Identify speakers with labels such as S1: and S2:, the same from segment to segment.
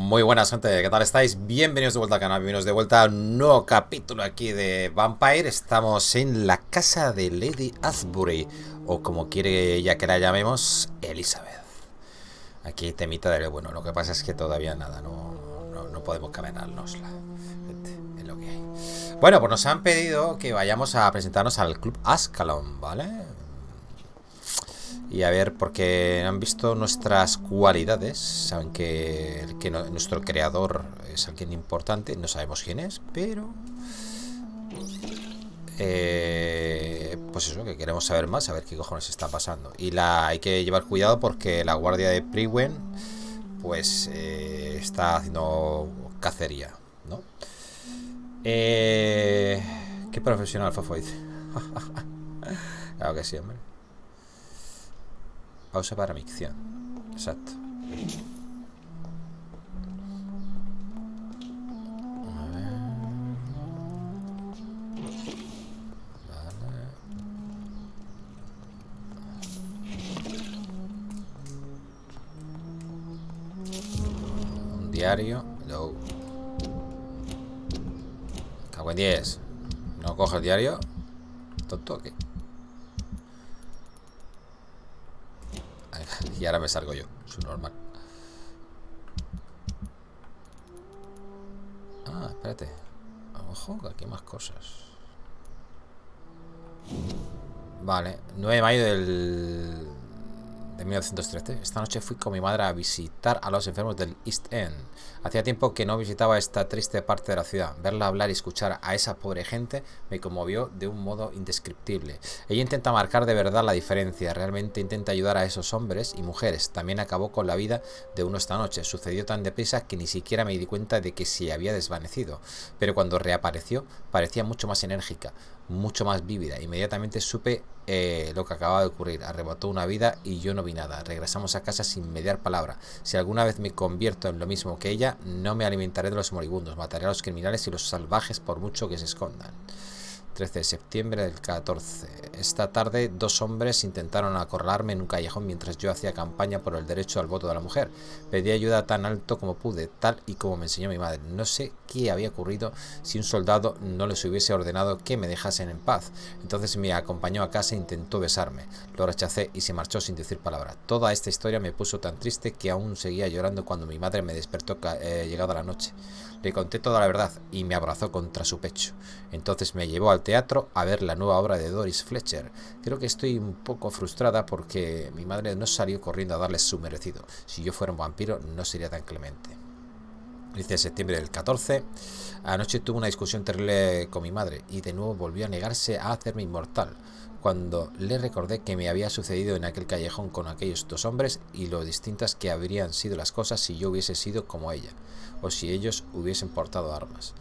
S1: Muy buenas, gente, ¿qué tal estáis? Bienvenidos de vuelta al canal, bienvenidos de vuelta a un nuevo capítulo aquí de Vampyr. Estamos en la casa de Lady Asbury, o como quiere ella que la llamemos, Elizabeth. Aquí temita de bueno, lo que pasa es que todavía nada, no podemos caminárnosla. Es lo que hay. Bueno, pues nos han pedido que vayamos a presentarnos al Club Ascalon, ¿vale? Y a ver, porque han visto nuestras cualidades, saben que nuestro creador es alguien importante, no sabemos quién es, pero pues eso, que queremos saber más, a ver qué cojones está pasando. Y hay que llevar cuidado porque la guardia de Priwen pues está haciendo cacería, ¿no? Qué profesional, Fofo dice. Claro que sí, hombre. Pausa para micción. Exacto. A ver. Vale. Un diario. No. Cago en 10. ¿No coge el diario? ¿Tonto o qué? Y ahora me salgo yo. Es normal. Ah, espérate. Ojo, que aquí hay más cosas. Vale, 9 de mayo de 1913. Esta noche fui con mi madre a visitar a los enfermos del East End. Hacía tiempo que no visitaba esta triste parte de la ciudad. Verla hablar y escuchar a esa pobre gente me conmovió de un modo indescriptible. Ella intenta marcar de verdad la diferencia, realmente intenta ayudar a esos hombres y mujeres. También acabó con la vida de uno esta noche. Sucedió tan deprisa que ni siquiera me di cuenta de que se había desvanecido. Pero cuando reapareció, parecía mucho más enérgica, mucho más vívida. Inmediatamente supe lo que acababa de ocurrir. Arrebató una vida y yo no vi nada. Regresamos a casa sin mediar palabra. Si alguna vez me convierto en lo mismo que ella, no me alimentaré de los moribundos. Mataré a los criminales y los salvajes por mucho que se escondan. 13 de septiembre del 14. Esta tarde 2 hombres intentaron acorralarme en un callejón mientras yo hacía campaña por el derecho al voto de la mujer. Pedí ayuda tan alto como pude, tal y como me enseñó mi madre. No sé qué había ocurrido si un soldado no les hubiese ordenado que me dejasen en paz. Entonces me acompañó a casa e intentó besarme. Lo rechacé y se marchó sin decir palabra. Toda esta historia me puso tan triste que aún seguía llorando cuando mi madre me despertó llegada la noche. Le conté toda la verdad y me abrazó contra su pecho. Entonces me llevó al teatro a ver la nueva obra de Doris Fletcher. Creo que estoy un poco frustrada porque mi madre no salió corriendo a darles su merecido. Si yo fuera un vampiro no sería tan clemente. 15 de septiembre del 14. Anoche tuve una discusión terrible con mi madre y de nuevo volvió a negarse a hacerme inmortal. Cuando le recordé que me había sucedido en aquel callejón con aquellos 2 hombres y lo distintas que habrían sido las cosas si yo hubiese sido como ella, o si ellos hubiesen portado armas.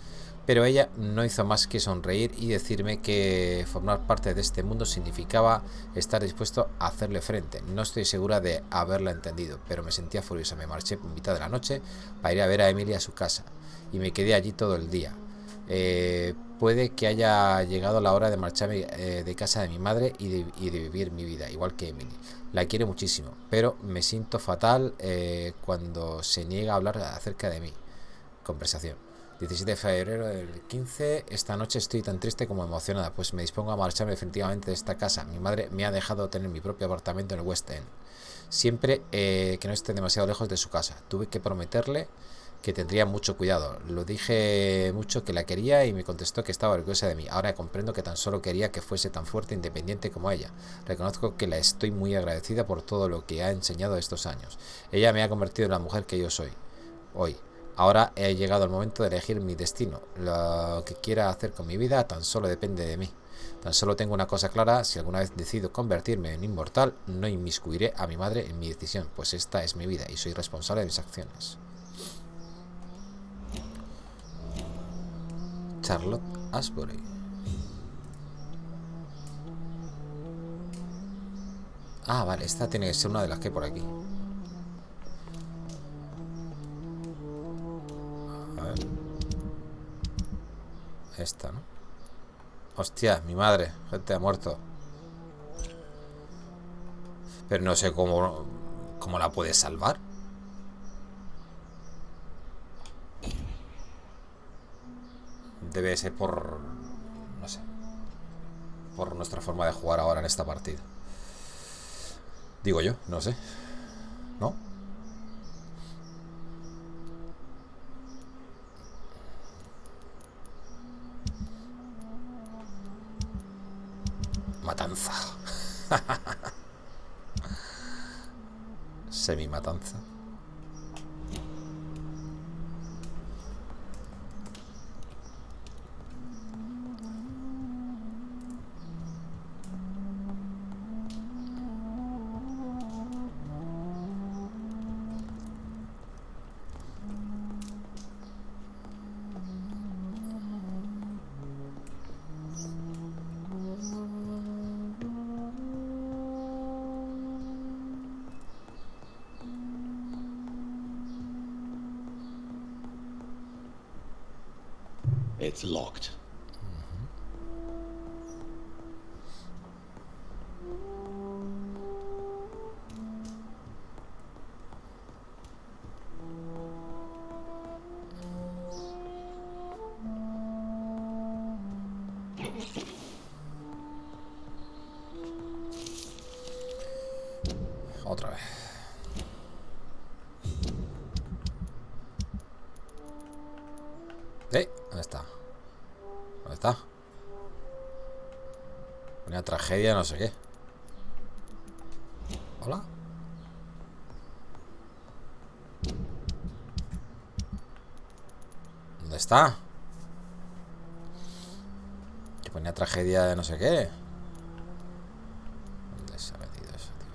S1: Pero ella no hizo más que sonreír y decirme que formar parte de este mundo significaba estar dispuesto a hacerle frente. No estoy segura de haberla entendido, pero me sentía furiosa. Me marché en mitad de la noche para ir a ver a Emily a su casa y me quedé allí todo el día. Puede que haya llegado la hora de marcharme de casa de mi madre y de vivir mi vida, igual que Emily. La quiero muchísimo, pero me siento fatal cuando se niega a hablar acerca de mí. Conversación. 17 de febrero del 15. Esta noche estoy tan triste como emocionada, pues me dispongo a marcharme definitivamente de esta casa. Mi madre me ha dejado tener mi propio apartamento en el West End, siempre que no esté demasiado lejos de su casa. Tuve que prometerle que tendría mucho cuidado. Lo dije mucho que la quería y me contestó que estaba orgullosa de mí. Ahora comprendo que tan solo quería que fuese tan fuerte e independiente como ella. Reconozco que la estoy muy agradecida por todo lo que ha enseñado estos años. Ella me ha convertido en la mujer que yo soy hoy. Ahora he llegado el momento de elegir mi destino. Lo que quiera hacer con mi vida tan solo depende de mí. Tan solo tengo una cosa clara: si alguna vez decido convertirme en inmortal, no inmiscuiré a mi madre en mi decisión, pues esta es mi vida y soy responsable de mis acciones. Charlotte Asbury. Ah, vale, esta tiene que ser una de las que hay por aquí. A ver. Esta, ¿no? Hostia, mi madre, gente ha muerto. Pero no sé cómo la puedes salvar. debe ser por... no sé. Por nuestra forma de jugar ahora en esta partida. Digo yo, no sé. ¿No? Matanza. Semi-matanza.
S2: It's locked.
S1: Otra vez. ¿Dónde está? ¿Dónde está? Una tragedia, no sé qué. ¿Hola? ¿Dónde está? Que ponía tragedia de no sé qué. ¿Dónde se ha metido eso, tío?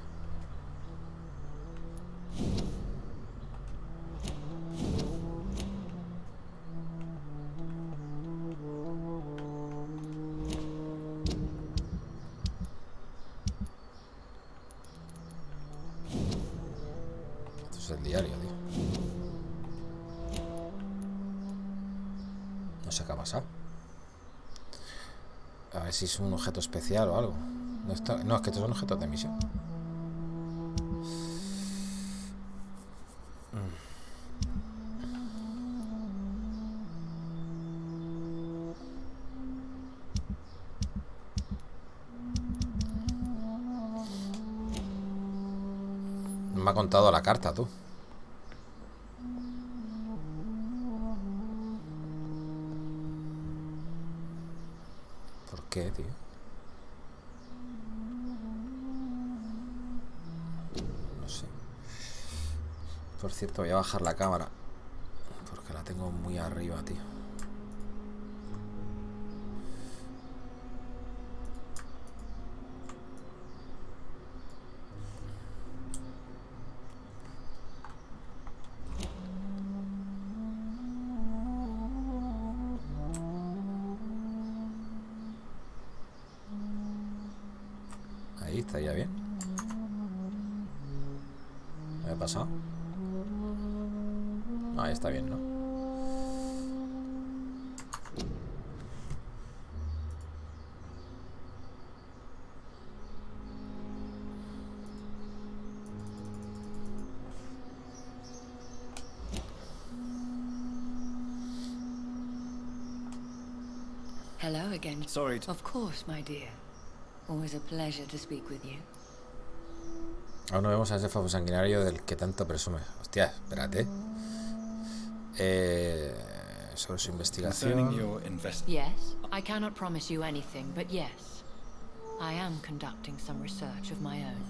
S1: Esto es el diario, tío. No sé qué ha pasado. A ver si es un objeto especial o algo. No, no, es que estos son objetos de misión. Me ha contado la carta, tú. ¿Por qué, tío? No sé. Por cierto, voy a bajar la cámara porque la tengo muy arriba, tío. Ahí estaría bien. ¿Me ha pasado? Ahí está bien, ¿no?
S3: Hello again.
S2: Sorry.
S3: Of course, my dear. Always a pleasure to speak with you.
S1: Aún no vemos a ese Modo Sanguinario del que tanto presume. Hostia, espérate. Sobre su investigación.
S3: Yes, I cannot promise you anything, but yes, I am conducting some research of my own.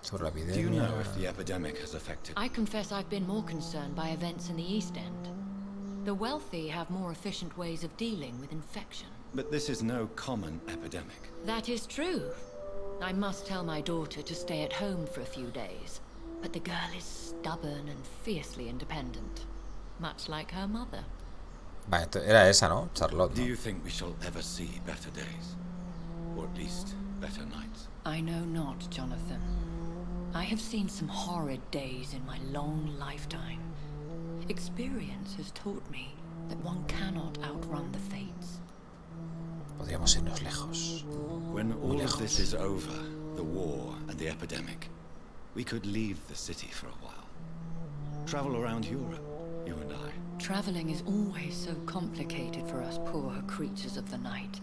S1: Sobre la
S2: Do you
S1: epidemia.
S2: know if the epidemic has affected?
S3: I confess I've been more concerned by events in the East End. The wealthy have more efficient ways of dealing with infection.
S2: But this is no common epidemic.
S3: That is true. I must tell my daughter to stay at home for a few days, but the girl is stubborn and fiercely independent, much like her mother.
S1: Vale, era esa, ¿no? Charlotte,
S2: Do
S1: ¿no?
S2: you think we shall ever see better days? Or at least better nights?
S3: I know not, Jonathan. I have seen some horrid days in my long lifetime. Experience has taught me that one cannot outrun the fates.
S1: Podríamos irnos lejos.
S2: When all of this is over, the war and the epidemic, we could leave the city for a while. Travel around Europe, you and I.
S3: Traveling is always so complicated for us poor creatures of the night.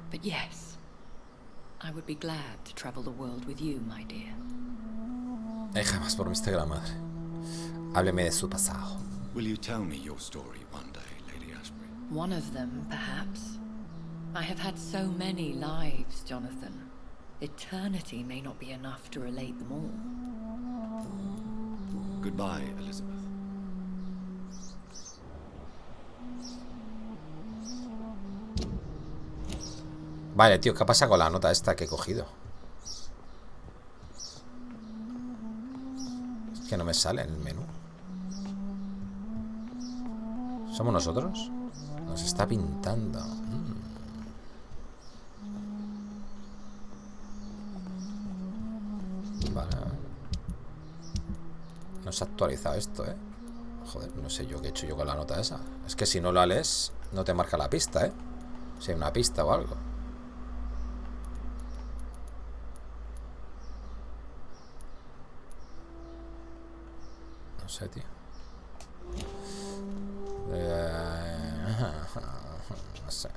S3: But yes, I would be glad to travel the world with you, my dear.
S1: Jamás por Mr. Gran Madre. Hábleme de su pasado.
S2: Will you tell me your story one day, Lady Ashbury?
S3: One of them, perhaps. I have had so many lives, Jonathan. Eternity may not be enough to relate them all.
S2: Goodbye, Elizabeth.
S1: Vale, tío, ¿qué pasa con la nota esta que he cogido? Es que no me sale en el menú. ¿Somos nosotros? Nos está pintando. Vale. No se ha actualizado esto, ¿eh? Joder, no sé yo qué he hecho yo con la nota esa. Es que si no la lees, no te marca la pista, ¿eh? Si hay una pista o algo. No sé, tío. No sé.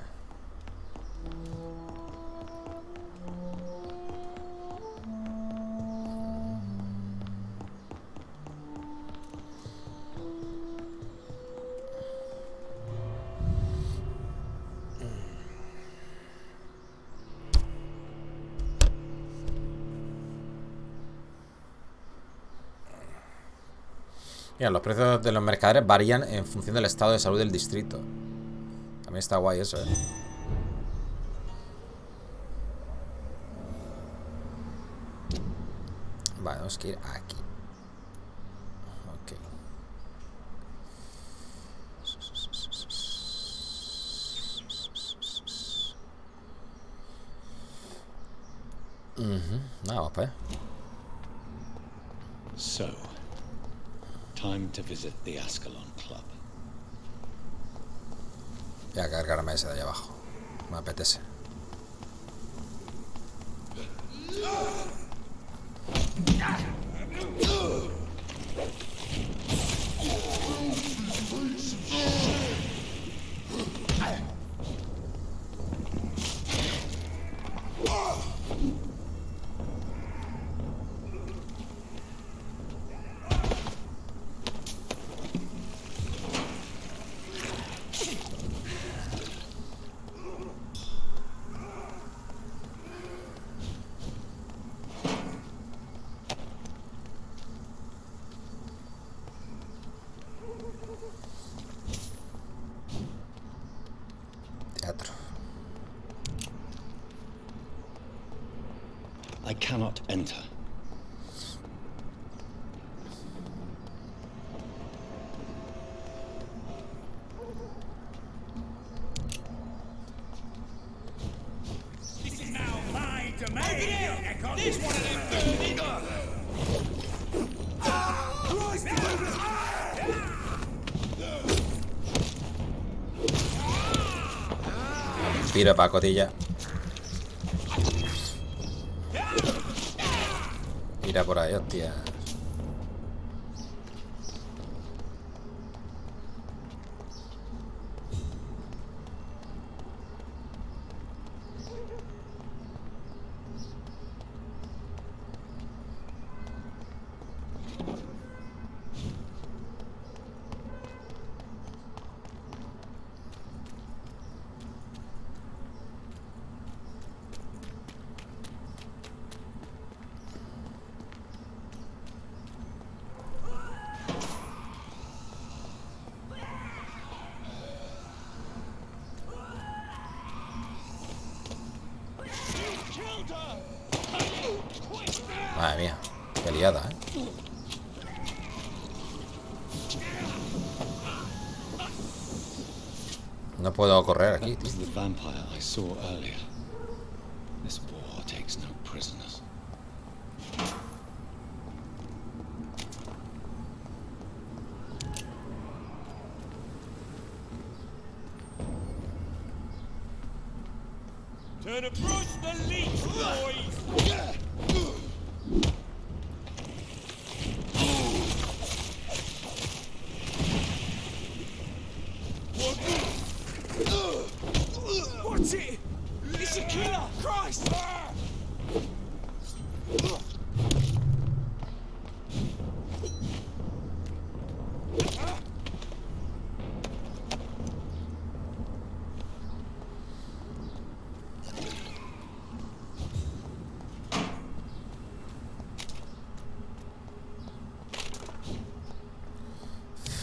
S1: Mira, los precios de los mercaderes varían en función del estado de salud del distrito. También está guay eso, ¿eh? Vale, tenemos que ir aquí. Ok. Nada, vamos para allá.
S2: So, time to visit the Ascalon Club.
S1: Voy a cargarme ese de allá abajo. Me apetece. Teatro.
S2: I cannot enter.
S4: This is now my domain. This one of them dirty.
S1: Vampiro para cotilla. Mira por ahí, hostia. Madre mía, qué liada, ¿eh? No puedo correr aquí,
S2: That was
S1: tío.
S2: the vampire I saw earlier. This war takes no prisoners.
S4: Turn approach the leech, boys.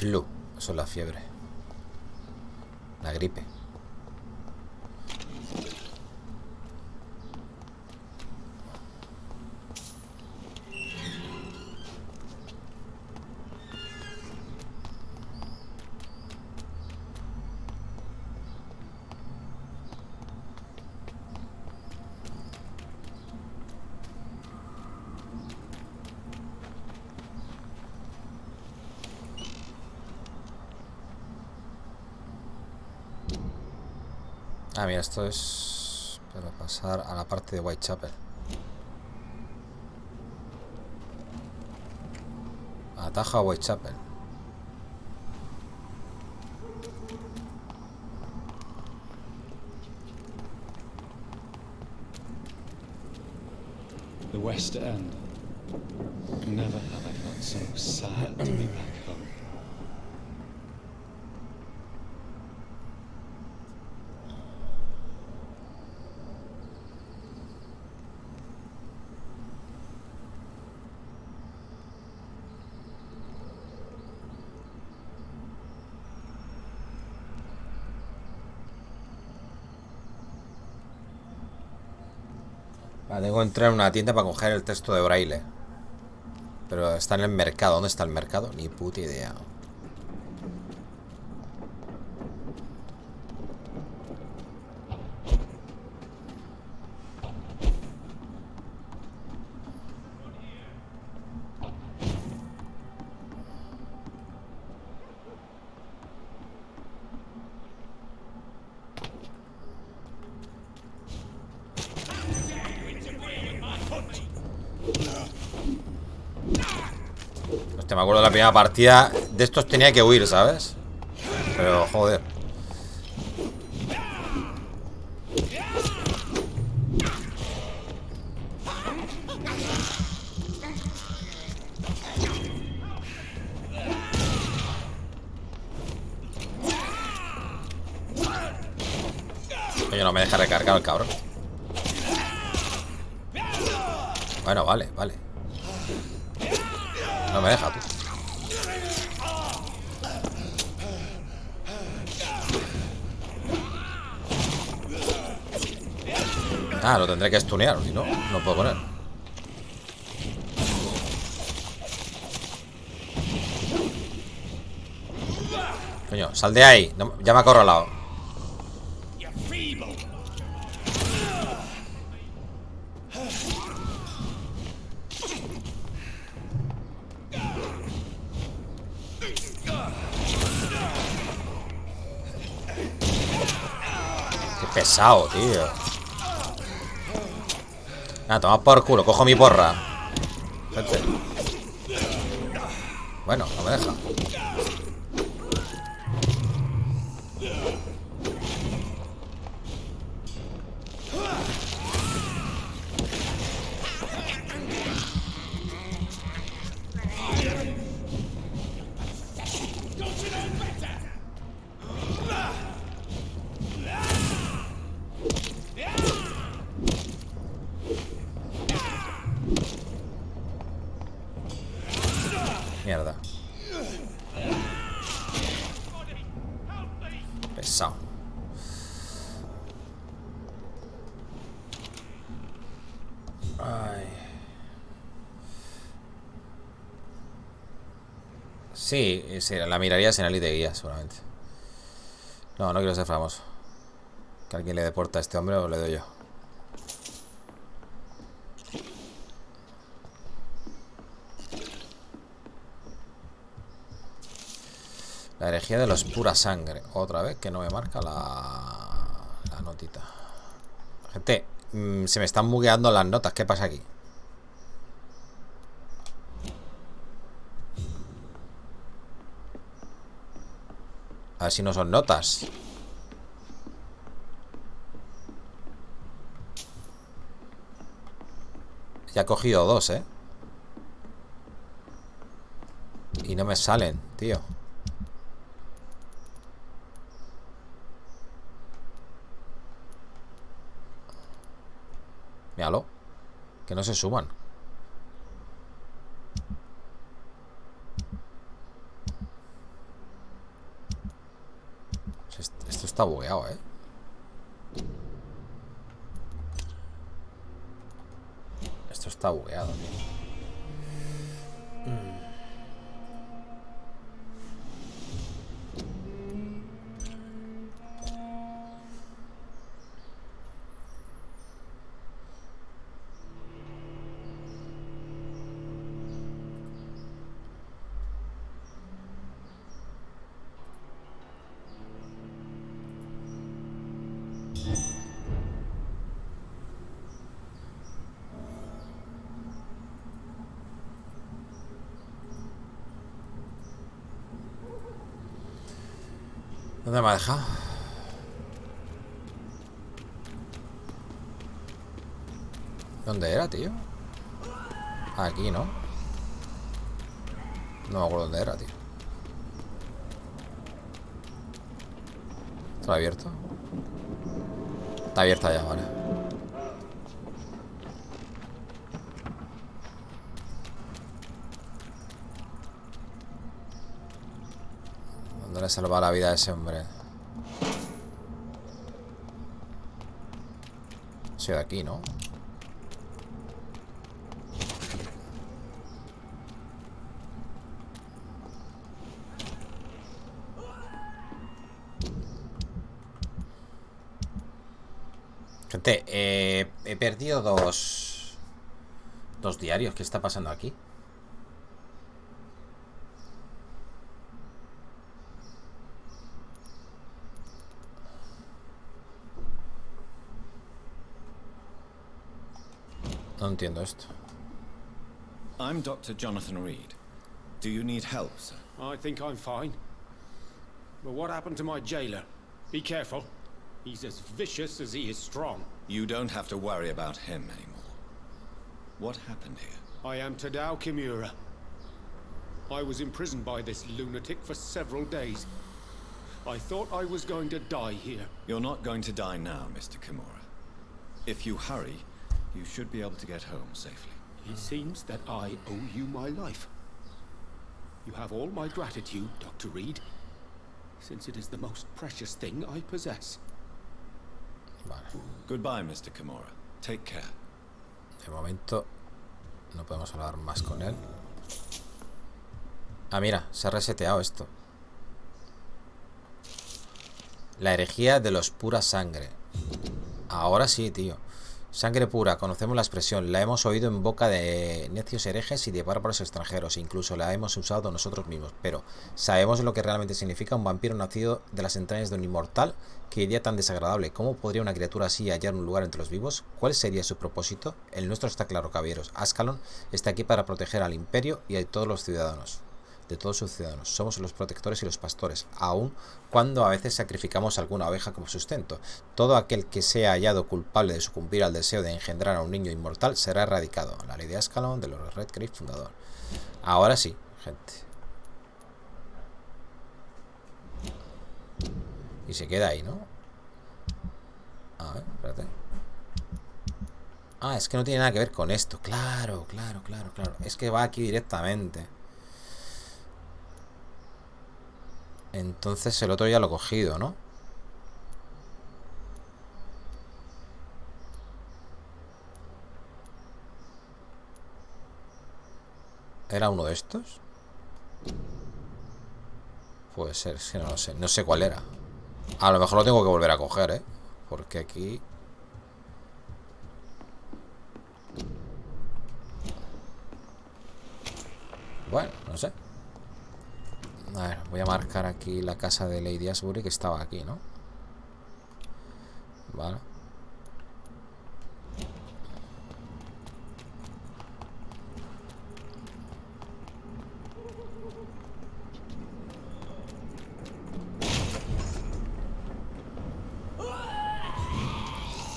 S1: Flu. Eso es la fiebre. La gripe. Ah, mira, esto es para pasar a la parte de Whitechapel. Ataja a Whitechapel.
S5: The West End. Never have I felt so sad to be back home.
S1: Vale, tengo que entrar en una tienda para coger el texto de braille. Pero está en el mercado. ¿Dónde está el mercado? Ni puta idea. Hostia, me acuerdo de la primera partida. De estos tenía que huir, ¿sabes? Pero, joder. Coño, no me deja recargar el cabrón. Bueno, vale, vale. No me deja, tú. Ah, lo tendré que stunear, si no, no puedo poner. Coño, sal de ahí. No, ya me ha acorralado. Qué pesado, tío. Nada, toma por culo, cojo mi porra. Vete. Bueno, no me deja. Mierda. Pesado. Ay. Sí, sí, la mirarías en el de guía, seguramente. No, no quiero ser famoso. Que alguien le deporta a este hombre o le doy yo. La herejía de los pura sangre. Otra vez que no me marca la notita. Gente, se me están bugueando las notas. ¿Qué pasa aquí? A ver si no son notas. Ya he cogido dos, ¿eh? Y no me salen, tío. Míralo. Que no se suman. está bugueado, ¿eh? Esto está bugueado, tío. ¿Dónde me ha dejado? ¿Dónde era, tío? Aquí, ¿no? No me acuerdo dónde era, tío. ¿Está abierto? Está abierta ya, vale. ¿Dónde le salva la vida a ese hombre? Soy de aquí, ¿no? Gente, he perdido dos diarios. ¿Qué está pasando aquí? No entiendo esto.
S2: I'm Dr. Jonathan Reid. Do you need help, sir?
S4: I think I'm fine. But what happened to my jailer? Be careful. He's as vicious as he is strong.
S2: You don't have to worry about him anymore. What happened here?
S4: I am Tadao Kimura. I was imprisoned by this lunatic for several days. I thought I was going to die here.
S2: You're not going to die now, Mr. Kimura. If you hurry, you should be able to get home safely.
S4: It seems that I owe you my life. You have all my gratitude, Dr. Reid, since it is the most precious thing I possess.
S1: Vale.
S2: Goodbye, Mr. Kimura. Take care.
S1: De momento no podemos hablar más con él. Ah, mira, se ha reseteado esto. La herejía de los pura sangre. Ahora sí, tío. Sangre pura, conocemos la expresión, la hemos oído en boca de necios herejes y de bárbaros extranjeros, incluso la hemos usado nosotros mismos, pero ¿sabemos lo que realmente significa un vampiro nacido de las entrañas de un inmortal? ¿Qué idea tan desagradable? ¿Cómo podría una criatura así hallar un lugar entre los vivos? ¿Cuál sería su propósito? El nuestro está claro, caballeros. Ascalon está aquí para proteger al imperio y a todos los ciudadanos. De todos sus ciudadanos. Somos los protectores y los pastores, aun cuando a veces sacrificamos alguna oveja como sustento. Todo aquel que sea hallado culpable de sucumbir al deseo de engendrar a un niño inmortal será erradicado. La ley de Ascalon de los Reid, fundador. Ahora sí, gente. Y se queda ahí, ¿no? A ver, espérate. Ah, es que no tiene nada que ver con esto. Claro, claro, claro, claro. Es que va aquí directamente. Entonces el otro ya lo he cogido, ¿no? ¿Era uno de estos? Puede ser, sí, no lo sé. No sé cuál era. A lo mejor lo tengo que volver a coger, ¿eh? Porque aquí... Bueno, no sé. A ver, voy a marcar aquí la casa de Lady Asbury, que estaba aquí, ¿no? Vale.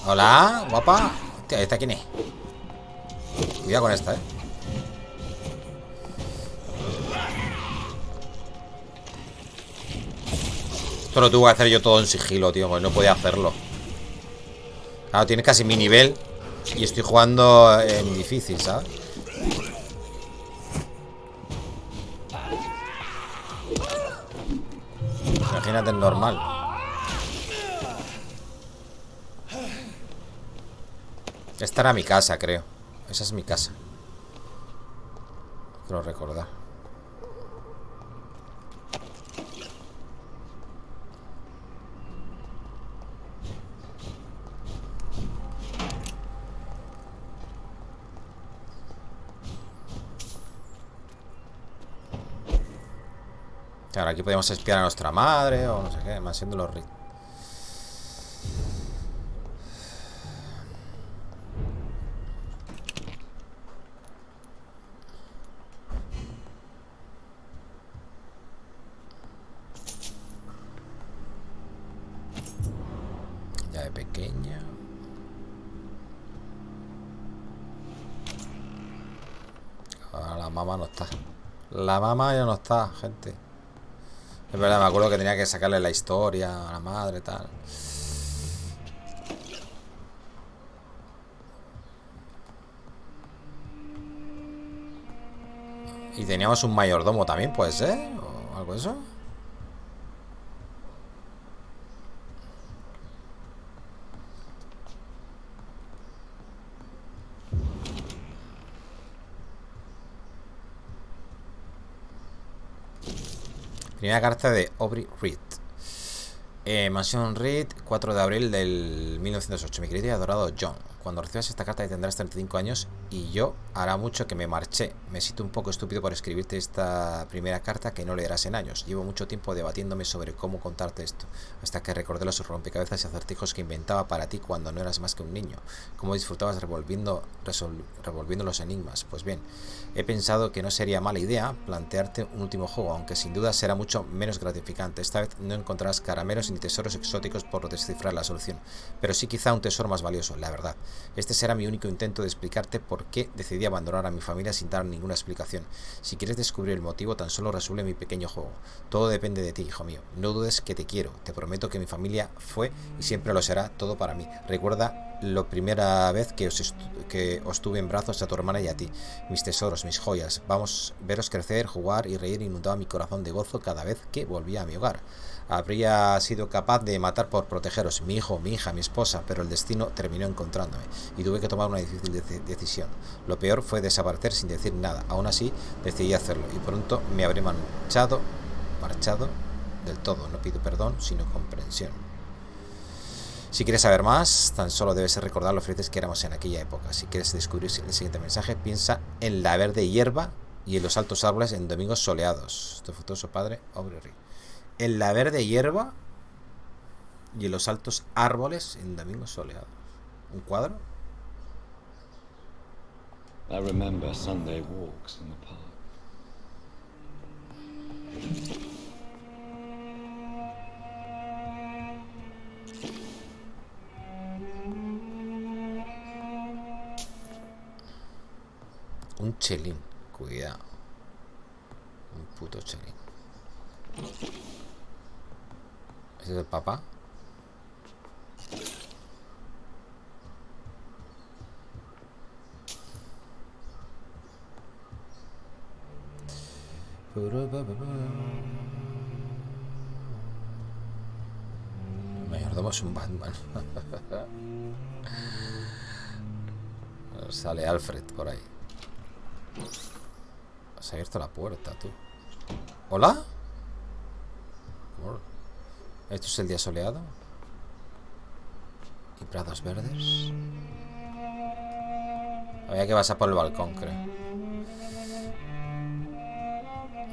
S1: Hola, guapa. Hostia, ¿esta quién es? Cuidado con esta, ¿eh? Esto lo tuve que hacer yo todo en sigilo, tío, porque no podía hacerlo. Claro, tiene casi mi nivel y estoy jugando en difícil, ¿sabes? Imagínate en normal. Esta era mi casa, creo. Esa es mi casa. Creo recordar. Claro, aquí podemos espiar a nuestra madre o no sé qué, más siendo los Reid. Ya de pequeña. Ahora la mamá no está. La mamá ya no está, gente. Es verdad, me acuerdo que tenía que sacarle la historia a la madre y tal. Y teníamos un mayordomo también, puede ser, o algo de eso. Primera carta de Reid. Mansión Reid, 4 de abril del 1908. Mi querido y adorado John, cuando recibas esta carta tendrás 35 años y yo hará mucho que me marché. Me siento un poco estúpido por escribirte esta primera carta que no leerás en años. Llevo mucho tiempo debatiéndome sobre cómo contarte esto, hasta que recordé los rompecabezas y acertijos que inventaba para ti cuando no eras más que un niño. Cómo disfrutabas revolviendo los enigmas. Pues bien, he pensado que no sería mala idea plantearte un último juego, aunque sin duda será mucho menos gratificante. Esta vez no encontrarás caramelos ni tesoros exóticos por descifrar la solución, pero sí quizá un tesoro más valioso, la verdad. Este será mi único intento de explicarte por qué decidí abandonar a mi familia sin dar ninguna explicación. Si quieres descubrir el motivo, tan solo resuelve mi pequeño juego. Todo depende de ti, hijo mío. No dudes que te quiero. Te prometo que mi familia fue y siempre lo será todo para mí. Recuerda la primera vez que os tuve en brazos a tu hermana y a ti. Mis tesoros, mis joyas. Vamos, veros crecer, jugar y reír inundaba mi corazón de gozo cada vez que volvía a mi hogar. Habría sido capaz de matar por protegeros, mi hijo, mi hija, mi esposa, pero el destino terminó encontrándome y tuve que tomar una difícil decisión. Lo peor fue desaparecer sin decir nada. Aún así, decidí hacerlo y pronto me habré marchado del todo. No pido perdón, sino comprensión. Si quieres saber más, tan solo debes recordar lo felices que éramos en aquella época. Si quieres descubrir el siguiente mensaje, piensa en la verde hierba y en los altos árboles en domingos soleados. Tu futuro padre, Reid. En la verde hierba y en los altos árboles en domingos soleados. ¿Un cuadro?
S5: I remember Sunday walks in the park.
S1: Un chelín, cuidado. Un puto chelín. ¿Ese es el papá? El mayordomo es un Batman. Sale Alfred por ahí. Se ha abierto la puerta, tú. ¿Hola? ¿Esto es el día soleado? ¿Y prados verdes? Había que pasar por el balcón, creo.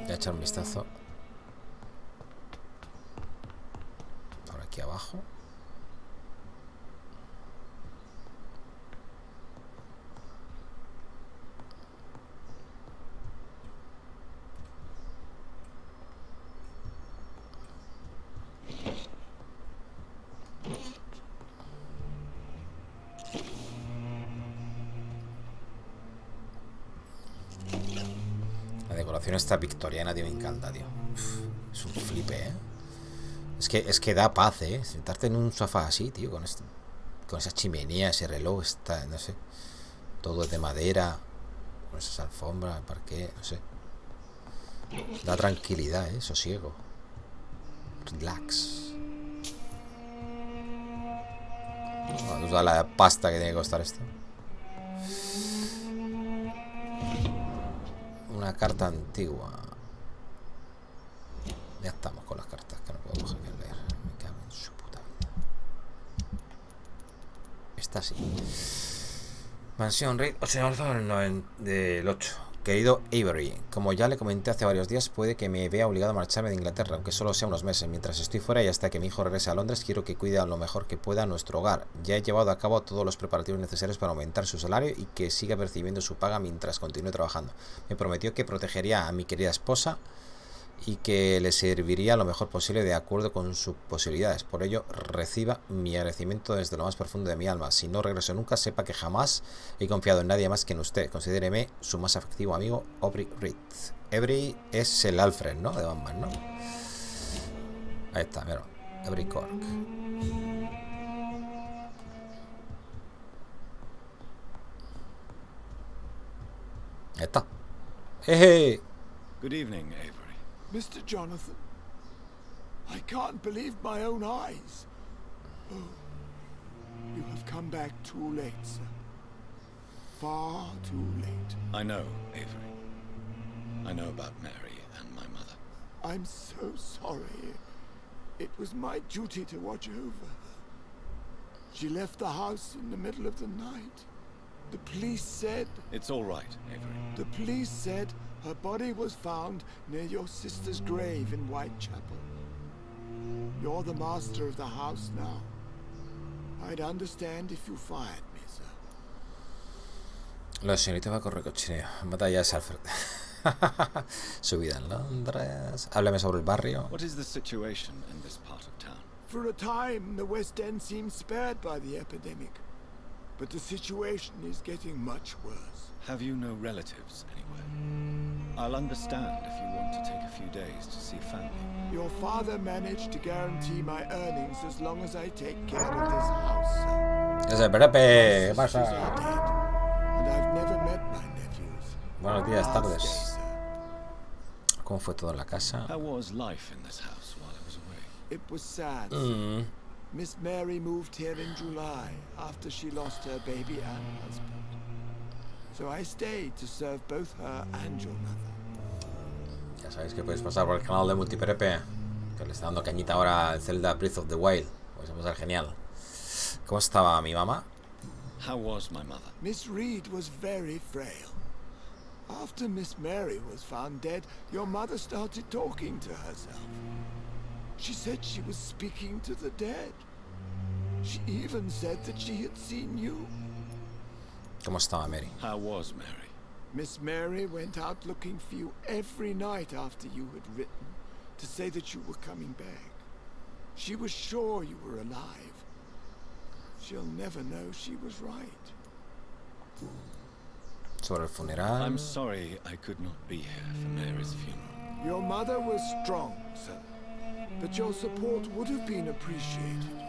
S1: Voy a echar un vistazo. Por aquí abajo. Esta victoriana, tío, me encanta, tío. Es un flipe, ¿eh? Es que da paz, ¿eh? Sentarte en un sofá así, tío, con esa chimenea, ese reloj, no sé. Todo es de madera, con esas alfombras, el parqué, no sé. Da tranquilidad, ¿eh? Sosiego. Relax. Vamos a la pasta que tiene que costar esto. Una carta antigua. Ya estamos con las cartas que no puedo coger que leer. Me cago en su puta vida. Esta sí. Mansión Reid, 8 de marzo del 8. Querido Avery, como ya le comenté hace varios días, puede que me vea obligado a marcharme de Inglaterra, aunque solo sea unos meses. Mientras estoy fuera y hasta que mi hijo regrese a Londres, quiero que cuide a lo mejor que pueda nuestro hogar. Ya he llevado a cabo todos los preparativos necesarios para aumentar su salario y que siga percibiendo su paga mientras continúe trabajando. Me prometió que protegería a mi querida esposa y que le serviría lo mejor posible de acuerdo con sus posibilidades. Por ello, reciba mi agradecimiento desde lo más profundo de mi alma. Si no regreso nunca, sepa que jamás he confiado en nadie más que en usted. Considéreme su más afectivo amigo, Aubrey Reid. Avery es el Alfred, ¿no? De Batman, ¿no? Ahí está, mira. Avery Cork. Ahí está. ¡Jeje!
S2: Good evening, Avery.
S6: Mr. Jonathan, I can't believe my own eyes. Oh, you have come back too late, sir. Far too late.
S2: I know, Avery. I know about Mary and my mother.
S6: I'm so sorry. It was my duty to watch over her. She left the house in the middle of the night. The police said...
S2: It's all right, Avery.
S6: The police said her body was found near your sister's grave in Whitechapel. You're the master of the house now. I'd understand if you fired me, sir.
S1: La señorita va a correr cochineo. Batalla de Alfred. Su vida en Londres. Háblame sobre el barrio.
S2: What is the situation in this part of town?
S6: For a time, the West End seemed spared by the epidemic. But the situation is getting much worse.
S2: Have you no relatives anywhere? I'll understand if you want to take a few days to see family.
S6: Your father managed to guarantee my earnings as long as I take care of this house, sir.
S1: Es el Pepe. ¿Qué
S6: My sisters
S1: pasa?
S6: are dead, and I've never met my nephews.
S1: Buenos días,
S6: Last
S1: tardes.
S6: day, sir.
S1: ¿Cómo fue todo en la casa?
S2: How was life in this house while I was away?
S6: It was sad, sir. Miss Mary moved here in July after she lost her baby and husband. So I stayed to serve both her and your mother.
S1: Ya sabéis que podéis pasar por el canal de Multiperepe, que le está dando cañita ahora al Zelda Breath of the Wild. Pues va a ser genial. ¿Cómo estaba mi mamá?
S2: How was my mother?
S6: Miss Reid was very frail. After Miss Mary was found dead, your mother started talking to herself. She said she was speaking to the dead. She even said that she had seen you.
S1: ¿Cómo estaba Mary?
S2: How was Mary?
S6: Miss Mary went out looking for you every night after you had written to say that you were coming back. She was sure you were alive. She'll never know she was right.
S1: Sobre el funeral.
S2: I'm sorry I could not be here for Mary's funeral.
S6: Your mother was strong, sir, but your support would have been appreciated.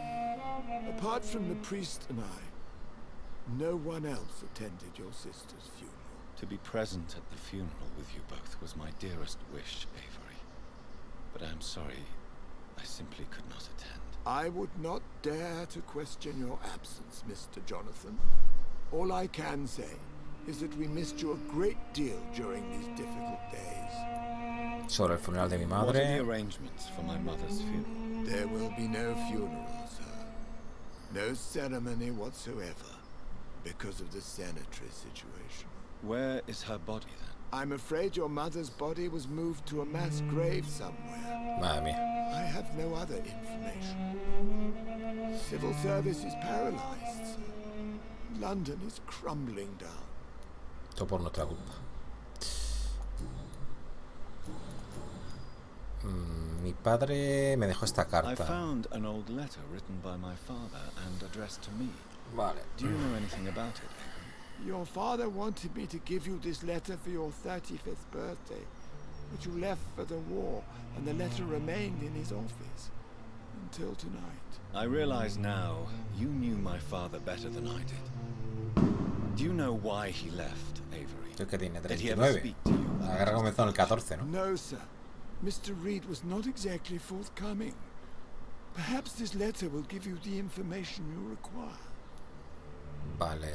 S6: Apart from the priest and I, no one else attended your sister's funeral.
S2: To be present at the funeral with you both was my dearest wish, Avery. But I'm sorry, I simply could not attend.
S6: I would not dare to question your absence, Mr. Jonathan. All I can say is that we missed you a great deal during these difficult days.
S1: Sobre el funeral de mi
S2: What are the
S1: madre.
S2: arrangements for my mother's funeral?
S6: There will be no funeral, sir. No ceremony whatsoever, because of the sanitary situation.
S2: Where is her body then?
S6: I'm afraid your mother's body was moved to a mass grave somewhere.
S1: Madre mía.
S6: I have no other information. Civil service is paralyzed, sir. London is crumbling down.
S1: Todo por nuestra culpa. Mi padre me dejó esta
S2: I
S1: carta.
S2: found an old letter written by my father and addressed to me.
S1: Vale.
S2: Do you know anything about it, Avery?
S6: Your father wanted me to give you this letter for your 35th birthday, but you left for the war, and the letter remained in his office until tonight.
S2: I realize now you knew my father better than I did. Do you know why he left, Avery?
S1: Creo que tiene
S2: Did he ever
S1: 39.
S2: speak to you?
S1: La guerra comenzó en el 14, ¿no?
S6: No, sir. Mr. Reid was not exactly forthcoming. Perhaps this letter will give you the information you require.
S1: Vale.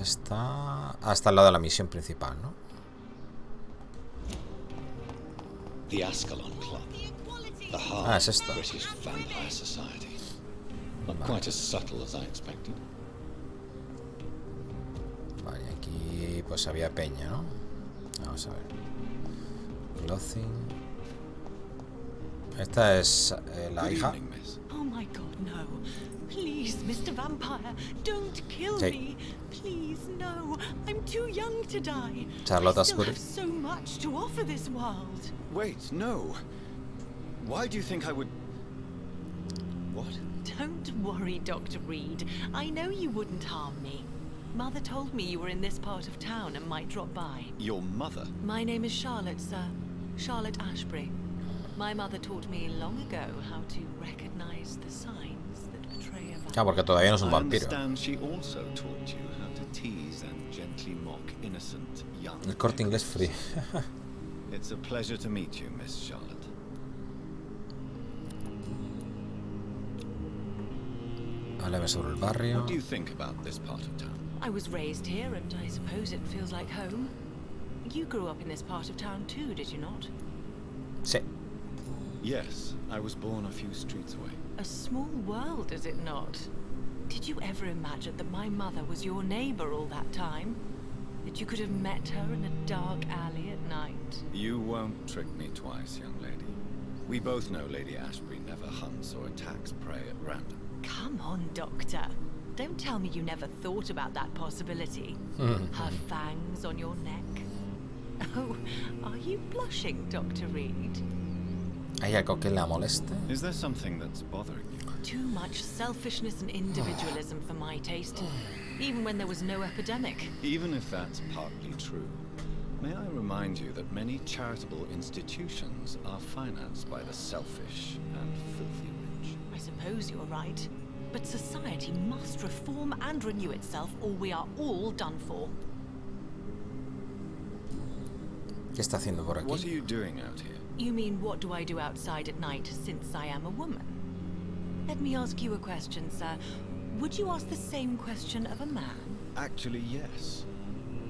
S1: pues está hasta al lado de la misión principal, ¿no?
S5: The Ascalon Club. The heart
S1: Ah, es
S5: of
S1: esto.
S5: British vampire society. Not quite as subtle as I expected.
S1: Vale, aquí pues había peña, ¿no? Vamos a ver. Clothing. Esta es la
S2: Good
S1: hija.
S2: evening, miss.
S3: Oh my god, no. Please, Mr. Vampire, don't kill
S1: Sí.
S3: me. Please, no. I'm too young to die.
S1: Charlotte
S3: I still
S1: Asbury.
S3: have so much to offer this world.
S2: Wait, no. Why do you think I would... What?
S3: Don't worry, Dr. Reid. I know you wouldn't harm me. Mother told me you were in this part of town and might drop by.
S2: Your mother?
S3: My name is Charlotte, sir. Charlotte Ashbury. My mother taught me long ago how to recognize the signs that betray a vampire.
S1: Ah, porque todavía no es un
S2: I
S1: vampiro.
S2: understand she also taught you how to tease and gently mock innocent young...
S1: El Corte Inglés free.
S2: It's a pleasure to meet you, Miss Charlotte.
S1: Háblame sobre el barrio.
S2: What do you think about this part of town?
S3: I was raised here and I suppose it feels like home. You grew up in this part of town too, did you not?
S1: Sí.
S2: Yes, I was born a few streets away.
S3: A small world, is it not? Did you ever imagine that my mother was your neighbor all that time? That you could have met her in a dark alley at night?
S2: You won't trick me twice, young lady. We both know Lady Ashbury never hunts or attacks prey at random.
S3: Come on, Doctor. Don't tell me you never thought about that possibility. Her fangs on your neck. Oh, are you blushing, Dr. Reid?
S1: ¿Hay algo que la moleste?
S2: Is there something that's bothering you?
S3: Too much selfishness and individualism for my taste, even when there was no epidemic.
S2: Even if that's partly true, may I remind you that many charitable institutions are financed by the selfish and filthy rich.
S3: I suppose you're right. But society must reform and renew itself, or we are all done for.
S1: ¿Qué está haciendo por
S2: What are
S1: aquí?
S2: you doing out here?
S3: You mean, what do I do outside at night since I am a woman? Let me ask you a question, sir. Would you ask the same question of a man?
S2: Actually, yes.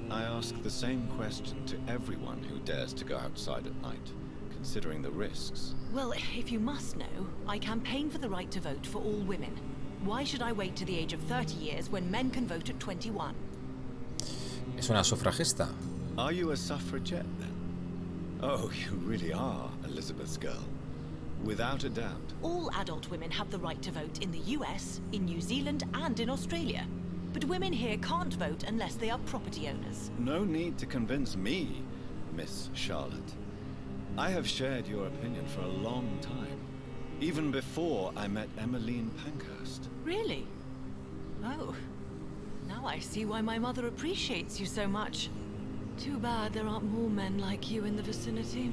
S2: I ask the same question to everyone who dares to go outside at night, considering the risks.
S3: Well, if you must know, I campaign for the right to vote for all women. Why should I wait to the age of 30 years when men can vote at 21?
S1: ¿Es una sufragista?
S2: Are you a suffragette, then? Oh, you really are Elizabeth's girl. Without a doubt.
S3: All adult women have the right to vote in the US, in New Zealand, and in Australia. But women here can't vote unless they are property owners.
S2: No need to convince me, Miss Charlotte. I have shared your opinion for a long time. Even before I met Emmeline Pankhurst.
S3: Really? Oh. Now I see why my mother appreciates you so much. Too bad there aren't more men like you in the vicinity.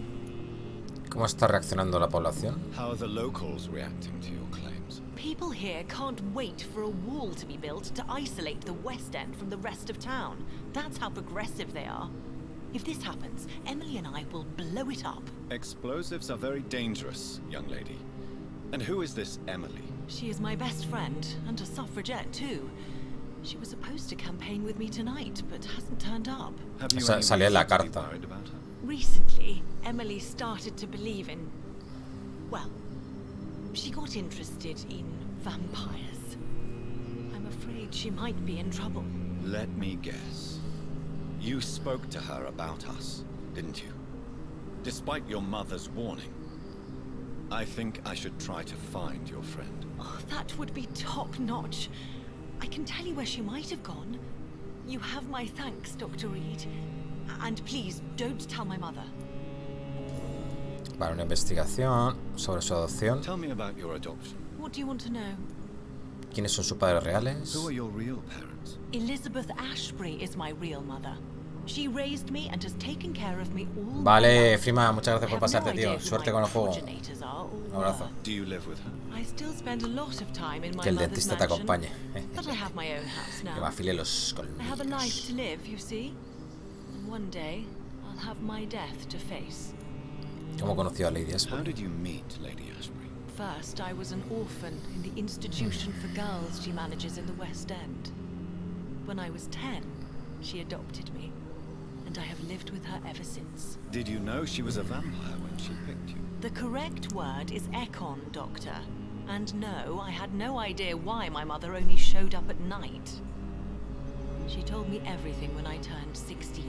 S1: ¿Cómo está reaccionando la población?
S2: How are the locals reacting to your claims?
S3: People here can't wait for a wall to be built to isolate the West End from the rest of town. That's how progressive they are. If this happens, Emily and I will blow it up.
S2: Explosives are very dangerous, young lady. And who is this Emily?
S3: She is my best friend, and a suffragette too. She was supposed to campaign with me tonight, but hasn't turned up.
S2: Have you
S1: Sa-
S2: any
S1: salía en la
S2: reason to be
S1: carta.
S2: worried about her?
S3: Recently, Emily started to believe in... well, she got interested in vampires. I'm afraid she might be in trouble.
S2: Let me guess. You spoke to her about us, didn't you? Despite your mother's warning. I think I should try to find your friend.
S3: Oh, that would be top-notch. I can tell you where she might have gone. You have my thanks, Dr. Reid. And please, don't tell my mother.
S1: Para una investigación sobre su adopción.
S2: Tell me about your adoption.
S3: What do you want to know?
S1: ¿Quiénes son sus padres reales?
S2: Who are your real parents?
S3: Elizabeth Ashbury is my real mother. She raised me and has taken care of me all my
S1: Vale,
S3: life.
S1: Frima, muchas gracias
S3: I
S1: por
S3: have no
S1: pasarte,
S3: idea
S1: tío.
S3: who
S1: Suerte
S3: my
S1: con el juego.
S3: progenitors are or
S1: Un abrazo.
S3: were.
S2: Do you live with her?
S3: I still spend a lot of time in my
S1: Que el
S3: mother's
S1: dentista te
S3: mansion,
S1: acompañe.
S3: but I have my own house
S1: Que me
S3: now.
S1: afile los
S3: I have a life
S1: colmillos.
S3: to live, you see. And one day, I'll have my death to face.
S1: ¿Cómo conoció a Lady
S2: How
S1: Ashbury?
S2: did you meet Lady Ashbury?
S3: First, I was an orphan in the institution for girls she manages in the West End. When I was 10,
S7: She adopted me, and I have lived with her ever since.
S2: Did you know she was a vampire when she picked you?
S7: The correct word is Ekon, Doctor. And no, I had no idea why my mother only showed up at night. She told me everything when I turned 16,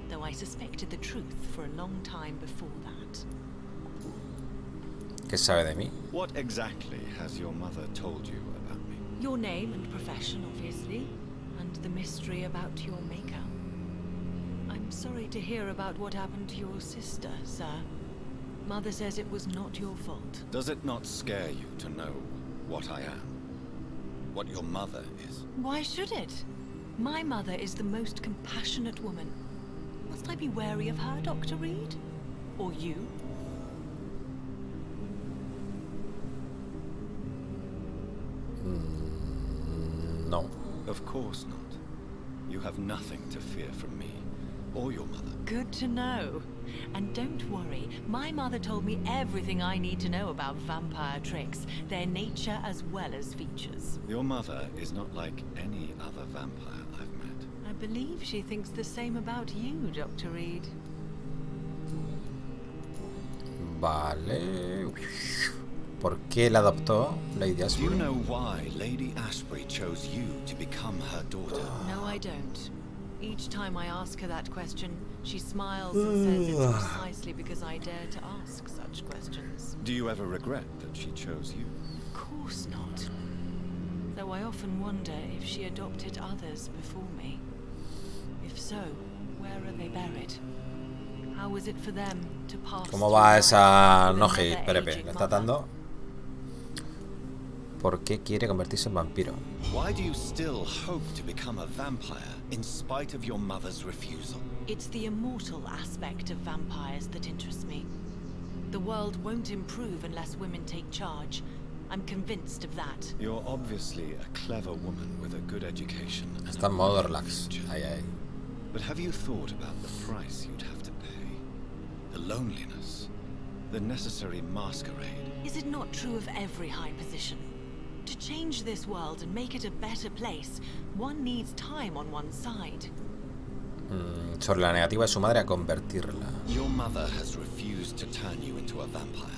S7: though I suspected the truth for a long time before that.
S1: ¿Qué sabe de mí?
S2: What exactly has your mother told you about me?
S7: Your name and profession, obviously, and the mystery about your maker. I'm sorry to hear about what happened to your sister, sir. Mother says it was not your fault.
S2: Does it not scare you to know what I am? What your mother is?
S7: Why should it? My mother is the most compassionate woman. Must I be wary of her, Dr. Reid? Or you?
S1: No.
S2: Of course not. You have nothing to fear from me, or your mother.
S7: Good to know. And don't worry, my mother told me everything I need to know about vampire tricks, their nature as well as features.
S2: Your mother is not like any other vampire I've met.
S7: I believe she thinks the same about you, Dr. Reid.
S1: Vale. ¿Por qué la adoptó Lady
S2: Do
S1: Ashbury?
S2: you know why Lady Ashbury chose you to become her daughter?
S7: No, I don't. Each time I ask her that question, she smiles and says it's precisely because I dare to ask such questions.
S2: Do you ever regret that she chose you?
S7: Of course not. Though I often wonder if she adopted others before me. If so, where are they buried? How was it for them to pass
S1: ¿Cómo
S7: through
S1: va
S7: life
S1: esa
S7: with
S1: Noji?
S7: another
S1: Perepe,
S7: aging
S1: ¿le está
S7: mother?
S1: dando? ¿Por qué quiere convertirse en vampiro?
S2: Why do you still hope to become a vampire in spite of your mother's refusal?
S7: It's the immortal aspect of vampires that interests me. The world won't improve unless women take charge. I'm convinced of that.
S2: You're obviously a clever woman with a good education and
S1: Está
S2: a
S1: en modo
S2: bright
S1: relax.
S2: future.
S1: Ahí, ahí.
S2: But have you thought about the price you'd have to pay? The loneliness, the necessary masquerade.
S7: Is it not true of every high position? To change this world and make it a better place, one needs time on one side.
S1: Sobre la negativa de su madre a convertirla.
S2: Your mother has refused to turn you into a vampire.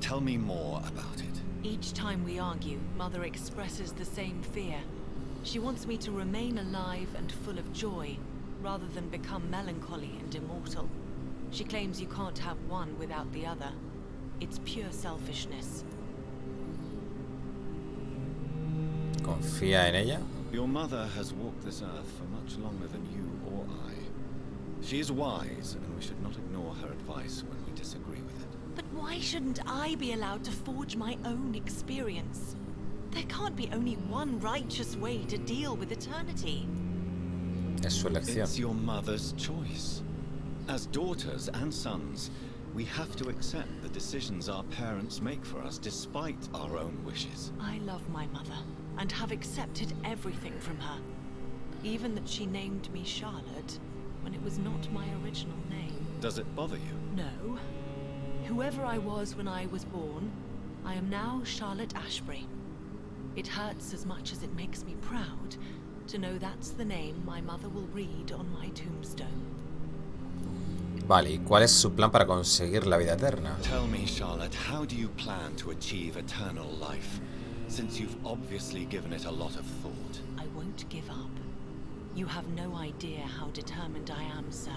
S2: Tell me more about it.
S7: Each time we argue, Mother expresses the same fear. She wants me to remain alive and full of joy, rather than become melancholy and immortal. She claims you can't have one without the other. It's pure selfishness.
S1: ¿Confía en ella?
S2: Your mother has walked this earth for much longer than you or I. She is wise, and we should not ignore her advice when we disagree with it.
S7: But why shouldn't I be allowed to forge my own experience? There can't be only one righteous way to deal with eternity.
S1: Es su elección.
S2: It's your mother's choice. As daughters and sons, we have to accept the decisions our parents make for us despite our own wishes.
S7: I love my mother, and have accepted everything from her. Even that she named me Charlotte, when it was not my original name.
S2: Does it bother you?
S7: No. Whoever I was when I was born, I am now Charlotte Ashbury. It hurts as much as it makes me proud to know that's the name my mother will read on my tombstone.
S1: Vale, ¿y cuál es su plan para conseguir la vida eterna?
S2: Tell me, Charlotte, how do you plan to achieve eternal life, since you've obviously given it a lot of thought?
S7: I won't give up. You have no idea how determined I am, sir.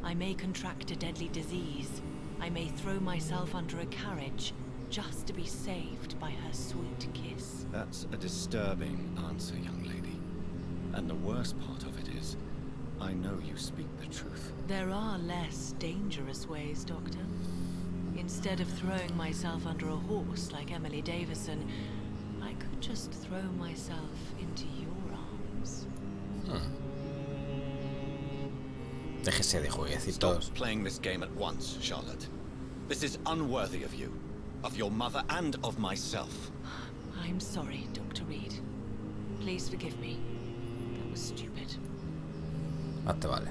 S7: I may contract a deadly disease. I may throw myself under a carriage just to be saved by her sweet kiss.
S2: That's a disturbing answer, young lady. And the worst part of it is, I know you speak the truth.
S7: There are less dangerous ways, Doctor. Instead of throwing myself under a horse like Emily Davison, I could just throw myself into your arms.
S1: Déjese de jueguecitos.
S2: Stop playing this game at once, Charlotte. This is unworthy of you, of your mother, and of myself.
S7: I'm sorry, Dr. Reid. Please forgive me. That was stupid.
S1: Más te vale.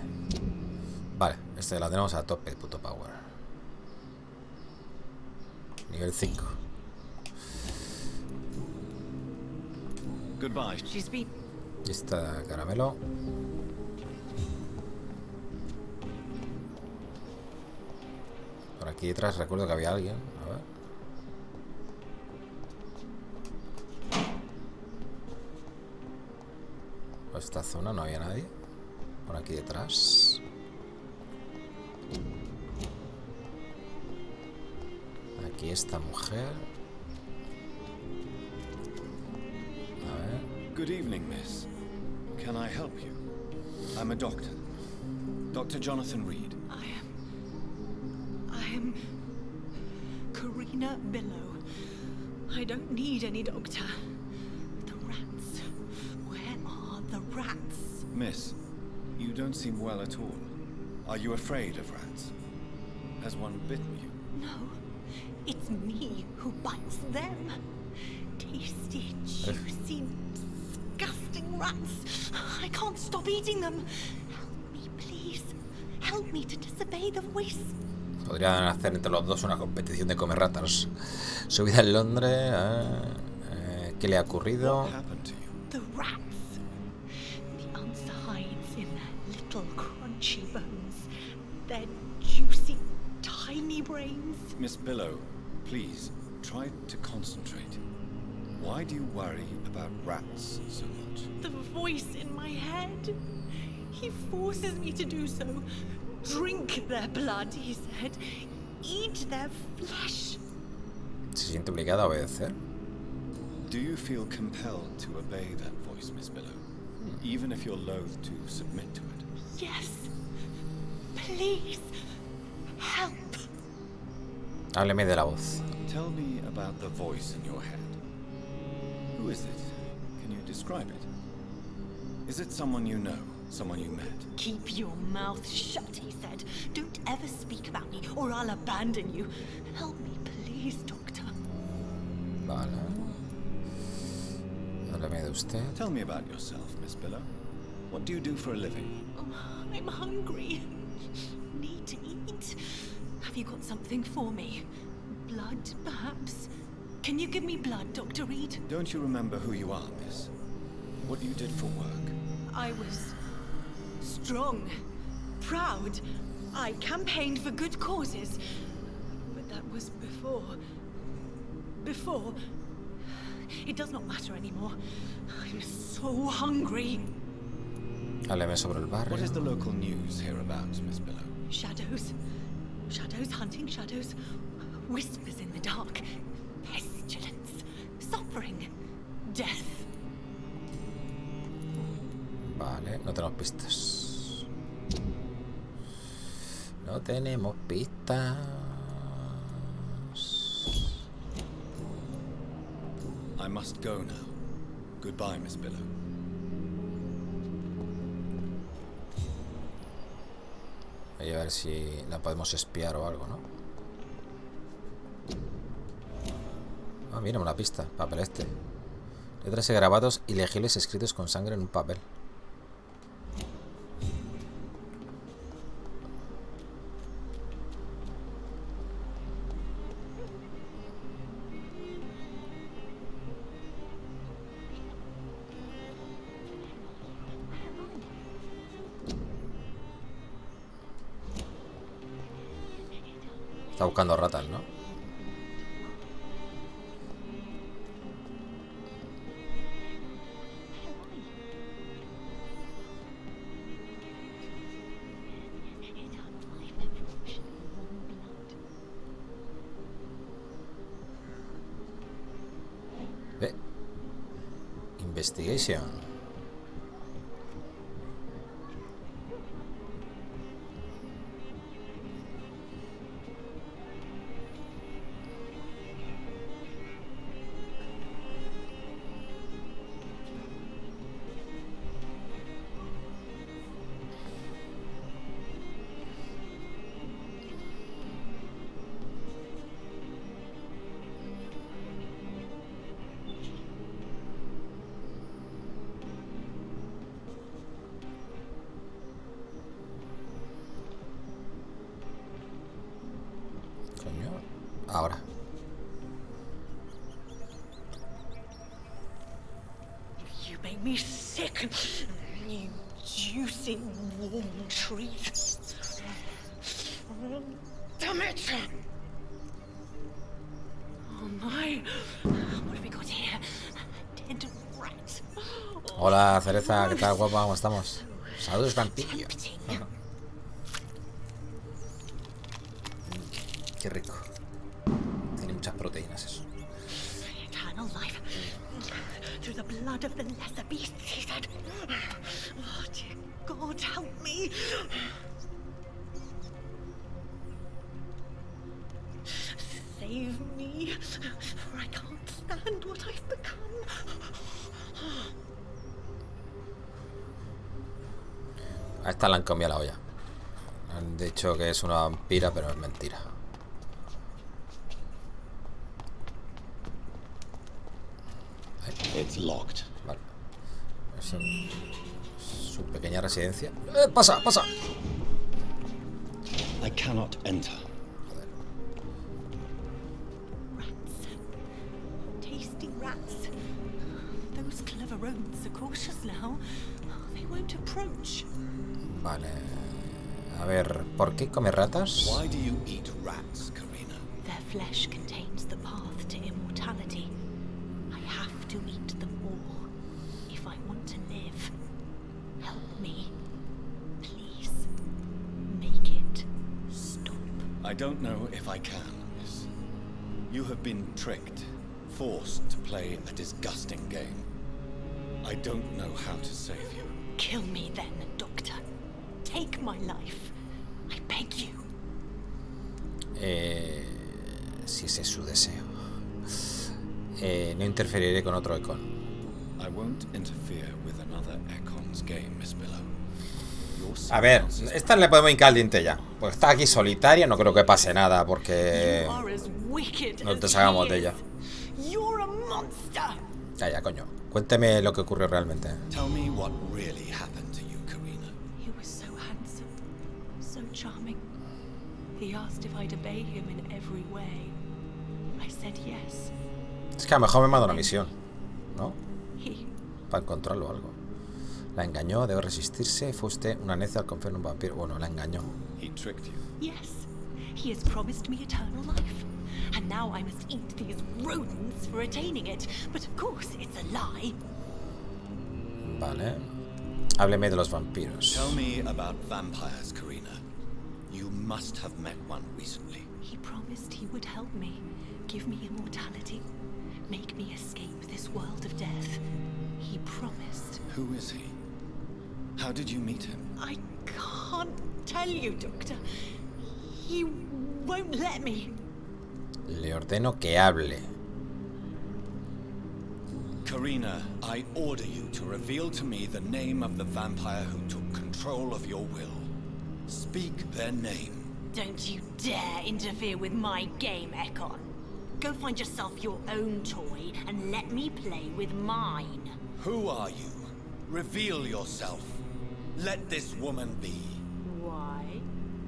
S1: Vale, este la tenemos a tope, puto power. Nivel 5.
S2: Goodbye.
S7: She's been...
S1: Lista de caramelo. Por aquí detrás recuerdo que había alguien. A ver. Por esta zona no había nadie. Por aquí detrás. Aquí esta mujer. A ver.
S2: Good evening, miss. Can I help you? I'm a doctor. Dr. Jonathan Reid.
S7: I am Karina Billow. I don't need any doctor. The rats. Where are the rats?
S2: Miss, you don't seem well at all. Are you afraid of rats? Has one bitten you?
S7: No, it's me who bites them. Tasty, juicy, disgusting rats. I can't stop eating them. Help me, please. Help me to disobey the voice.
S1: Podrían hacer entre los dos una competición de comer ratas. Su vida en Londres. ¿Qué le ha ocurrido?
S2: What happened to you?
S7: The rats. The answer hides in their little crunchy bones. Their juicy, tiny brains.
S2: Miss Billow, please, try to concentrate. Why do you worry about rats so much?
S7: The voice in my head. He forces me to do so. Drink their blood, he said. Eat their flesh.
S1: ¿Se siente obligada a obedecer?
S2: Do you feel compelled to obey that voice, Miss Billow? Even if you're loath to submit to it?
S7: Yes. Please. Help.
S1: Hábleme de la voz.
S2: Tell me about the voice in your head. Who is it? Can you describe it? Is it someone you know? Someone you met?
S7: Keep your mouth shut, he said. Don't ever speak about me, or I'll abandon you. Help me, please, doctor.
S1: Vale. Hábleme de usted.
S2: Tell me about yourself, Miss Billow. What do you do for a living?
S7: Oh, I'm hungry. Need to eat. Have you got something for me? Blood, perhaps? Can you give me blood, Dr. Reid?
S2: Don't you remember who you are, miss? What you did for work?
S7: I was strong, proud. I campaigned for good causes. But that was before. Before. It does not matter anymore. I'm so hungry.
S1: Hábleme sobre el barrio.
S2: What is the local news hereabouts, Miss Billow?
S7: Shadows. Shadows hunting shadows. Whispers in the dark. Pestilence. Suffering. Death.
S1: Vale, no tenemos pistas. No tenemos pistas.
S2: I must go now. Goodbye, Miss Billow.
S1: Voy a ver si la podemos espiar o algo, ¿no? Ah, mira, una pista. Papel este. Letras y grabados ilegibles escritos con sangre en un papel. Está buscando ratas, ¿no? Investigation. Ahora.
S7: You make me sick. You juicy warm treat. Damn it! Oh my! What have we got here? A dead rat.
S1: Hola, Cereza, ¿qué tal, guapa? ¿Cómo estamos? Saludos, Vampyr. Qué rico. Tiene muchas proteínas eso.
S7: Eternal life. Through the blood of the lesser beasts, he said. Oh, dear God, help me. Save me, for I can't stand what I've become.
S1: A esta le han cambiado la olla. Han dicho que es una vampira, pero es mentira.
S5: It's locked.
S1: Vale. Es su pequeña residencia. ¡Pasa, pasa!
S5: I cannot enter.
S7: Rats. Tasty rats. Those clever rodents are cautious now. They won't approach.
S1: Vale. A ver, ¿por qué come ratas?
S2: Why do you eat rats, Karina?
S7: Their flesh contains the path to immortality. I have to eat them all if I want to live. Help me. Please. Make it stop.
S2: I don't know if I can, miss. You have been tricked, forced to play a disgusting game. I don't know how to save you.
S7: Kill me then, Doctor. Take my life. I beg you.
S1: Si ese es su deseo. No interferiré con otro Econ.
S2: I won't interfere with another Econ's game, Miss Billow.
S1: A ver, esta le podemos hincar el diente ya. Pues está aquí solitaria, no creo que pase nada porque no te hagamos de ella. Ya, ya, coño. Cuénteme lo que ocurrió realmente.
S2: Tell me what really happened to you, Karina.
S7: He was so handsome, so charming. He asked if I'd obey him in every way. I said yes.
S1: Es que a lo mejor me manda una misión, ¿no?
S7: He
S1: Para encontrarlo o algo. La engañó, debe resistirse. Fue usted una necia al confiar en un vampiro. Bueno, la engañó.
S2: He tricked you.
S7: Yes, he has promised me eternal life. And now I must eat these rodents for attaining it. But of course, it's a lie.
S1: Vale. Hábleme de los vampiros.
S2: Tell me about vampires, Karina. You must have met one recently.
S7: He promised he would help me, give me immortality, make me escape this world of death. He promised.
S2: Who is he? How did you meet him?
S7: I can't tell you, Doctor. He won't let me.
S1: Le ordeno que hable.
S2: Karina, I order you to reveal to me the name of the vampire who took control of your will. Speak their name.
S7: Don't you dare interfere with my game, Ekon. Go find yourself your own toy and let me play with mine.
S2: Who are you? Reveal yourself. Let this woman be.
S7: Why?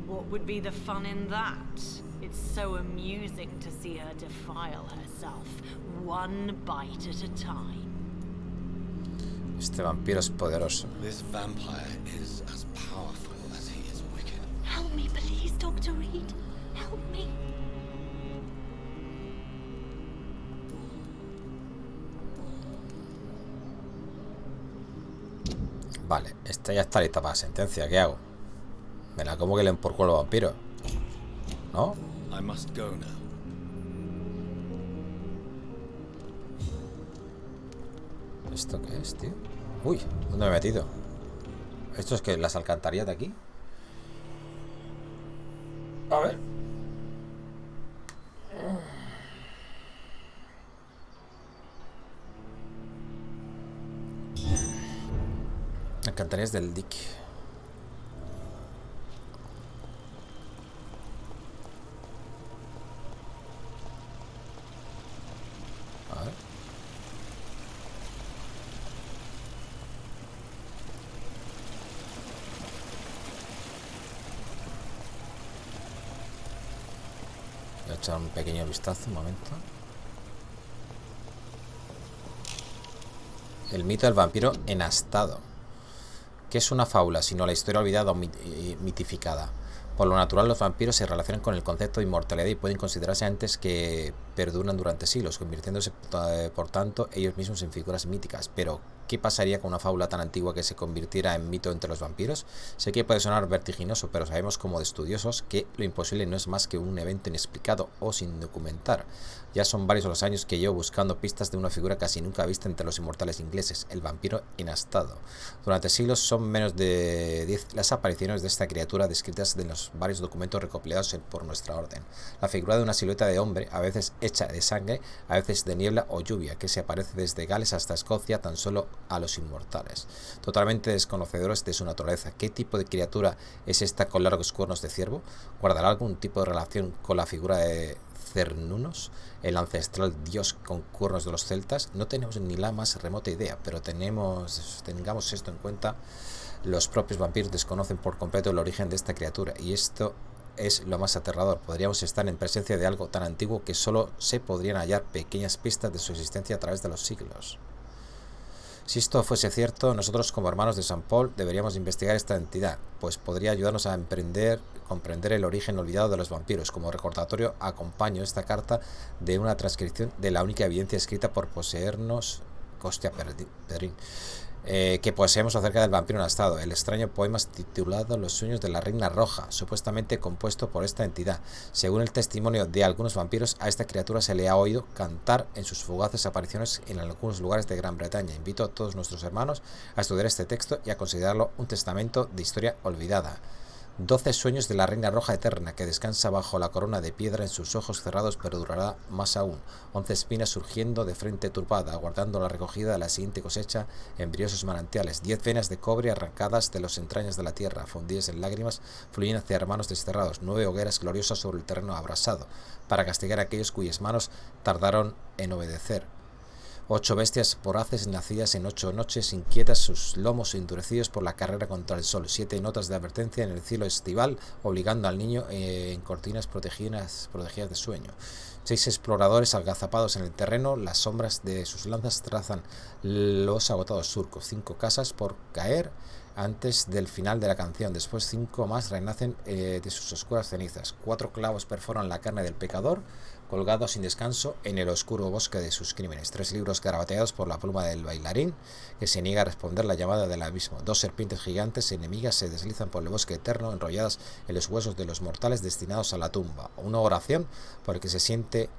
S7: What would be the fun in that? It's so amusing to see her defile herself, one bite at a time.
S1: Este vampiro es poderoso.
S2: This vampire is as powerful as he is wicked.
S7: Help me, please, Dr. Reid. Help me.
S1: Vale, esta ya está lista para la sentencia. ¿Qué hago? Me la como que le empurco a los vampiros, ¿no?
S2: I must go now.
S1: ¿Esto qué es, tío? Uy, ¿dónde me he metido? ¿Esto es que las alcantarillas de aquí? A ver. Alcantarillas del dique. A ver. Voy a echar un pequeño vistazo, un momento. El mito del vampiro enastado. ¿Qué es una fábula sino la historia olvidada o mitificada? Por lo natural, los vampiros se relacionan con el concepto de inmortalidad y pueden considerarse entes que perduran durante siglos, convirtiéndose, por tanto, ellos mismos en figuras míticas. Pero, ¿qué pasaría con una fábula tan antigua que se convirtiera en mito entre los vampiros? Sé que puede sonar vertiginoso, pero sabemos como estudiosos que lo imposible no es más que un evento inexplicado o sin documentar. Ya son varios los años que llevo buscando pistas de una figura casi nunca vista entre los inmortales ingleses, el vampiro enastado. Durante siglos son menos de 10 las apariciones de esta criatura descritas en los varios documentos recopilados por nuestra orden. La figura de una silueta de hombre, a veces hecha de sangre, a veces de niebla o lluvia, que se aparece desde Gales hasta Escocia tan solo a los inmortales, totalmente desconocedores de su naturaleza. ¿Qué tipo de criatura es esta con largos cuernos de ciervo? ¿Guardará algún tipo de relación con la figura de Cernunos, el ancestral dios con cuernos de los celtas? No tenemos ni la más remota idea, pero tengamos esto en cuenta. Los propios vampiros desconocen por completo el origen de esta criatura, y esto es lo más aterrador. Podríamos estar en presencia de algo tan antiguo que solo se podrían hallar pequeñas pistas de su existencia a través de los siglos. Si esto fuese cierto, nosotros como hermanos de San Paul deberíamos investigar esta entidad, pues podría ayudarnos a comprender el origen olvidado de los vampiros. Como recordatorio, acompaño esta carta de una transcripción de la única evidencia escrita por poseernos que poseemos acerca del vampiro enastado, el extraño poema titulado Los sueños de la reina roja, supuestamente compuesto por esta entidad. Según el testimonio de algunos vampiros, a esta criatura se le ha oído cantar en sus fugaces apariciones en algunos lugares de Gran Bretaña. Invito a todos nuestros hermanos a estudiar este texto y a considerarlo un testamento de historia olvidada. 12 sueños de la reina roja eterna, que descansa bajo la corona de piedra en sus ojos cerrados, pero durará más aún. 11 espinas surgiendo de frente turbada, aguardando la recogida de la siguiente cosecha en briosos manantiales. 10 venas de cobre arrancadas de las entrañas de la tierra, fundidas en lágrimas, fluyen hacia hermanos desterrados. 9 hogueras gloriosas sobre el terreno abrasado, para castigar a aquellos cuyas manos tardaron en obedecer. 8 bestias voraces nacidas en 8 noches inquietas, sus lomos endurecidos por la carrera contra el sol. 7 notas de advertencia en el cielo estival, obligando al niño en cortinas protegidas de sueño. 6 exploradores agazapados en el terreno, las sombras de sus lanzas trazan los agotados surcos. 5 casas por caer antes del final de la canción. Después 5 más renacen de sus oscuras cenizas. 4 clavos perforan la carne del pecador, colgado sin descanso en el oscuro bosque de sus crímenes. 3 libros garabateados por la pluma del bailarín, que se niega a responder la llamada del abismo. 2 serpientes gigantes enemigas se deslizan por el bosque eterno, enrolladas en los huesos de los mortales destinados a la tumba. Una oración por el que se siente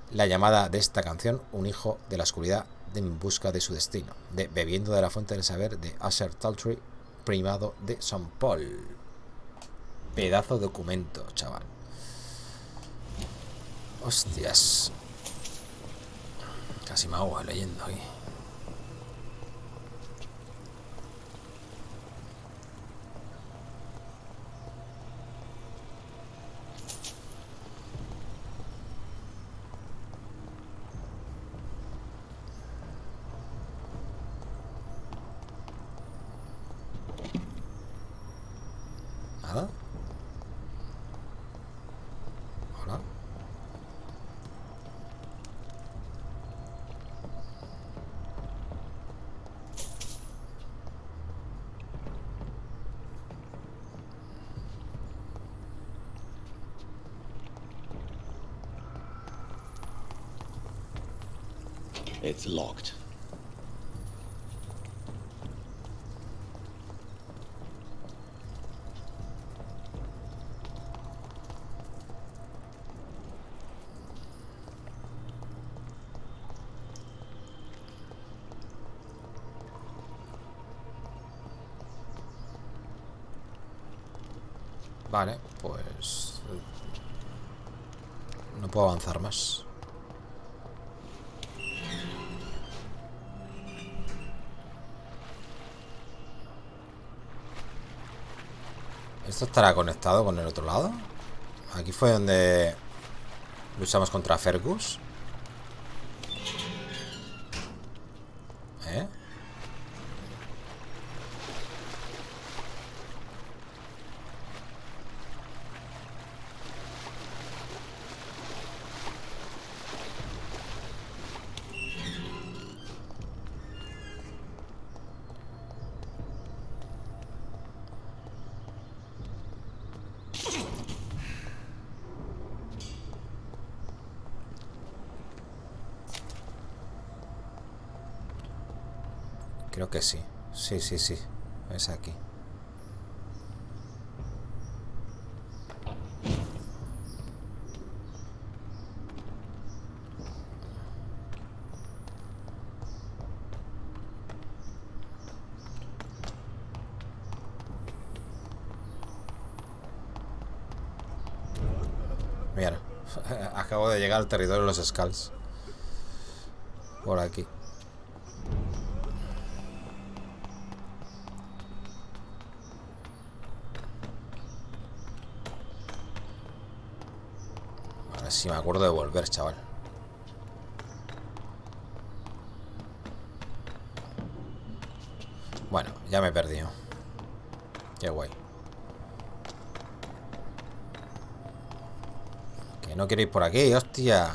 S1: la llamada de esta canción, un hijo de la oscuridad en busca de su destino. Bebiendo de la fuente del saber, de Asher Taltry, primado de San Paul. Pedazo de documento, chaval. Hostias. Casi me ahogo leyendo aquí. ¿Nada? ¿Hola?
S5: It's locked.
S1: Vale, pues no puedo avanzar más. ¿Esto estará conectado con el otro lado? Aquí fue donde luchamos contra Fergus. ¿Eh? Creo que sí. Sí. Es aquí. Mira, acabo de llegar al territorio de los skals. Por aquí. A ver si me acuerdo de volver, chaval. Bueno, ya me he perdido. Qué guay. Que no quiero ir por aquí, hostia.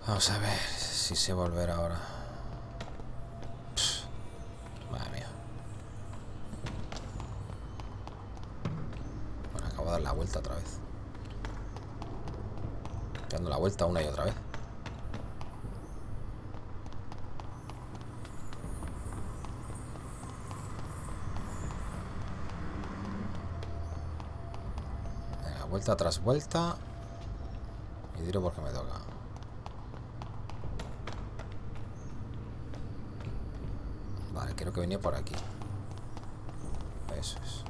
S1: Vamos a ver si sé volver ahora. Madre mía. Bueno, acabo de dar la vuelta otra vez. Dando la vuelta una y otra vez. Venga, vuelta tras vuelta. Y diré porque me toca. Vale, creo que venía por aquí. Eso es.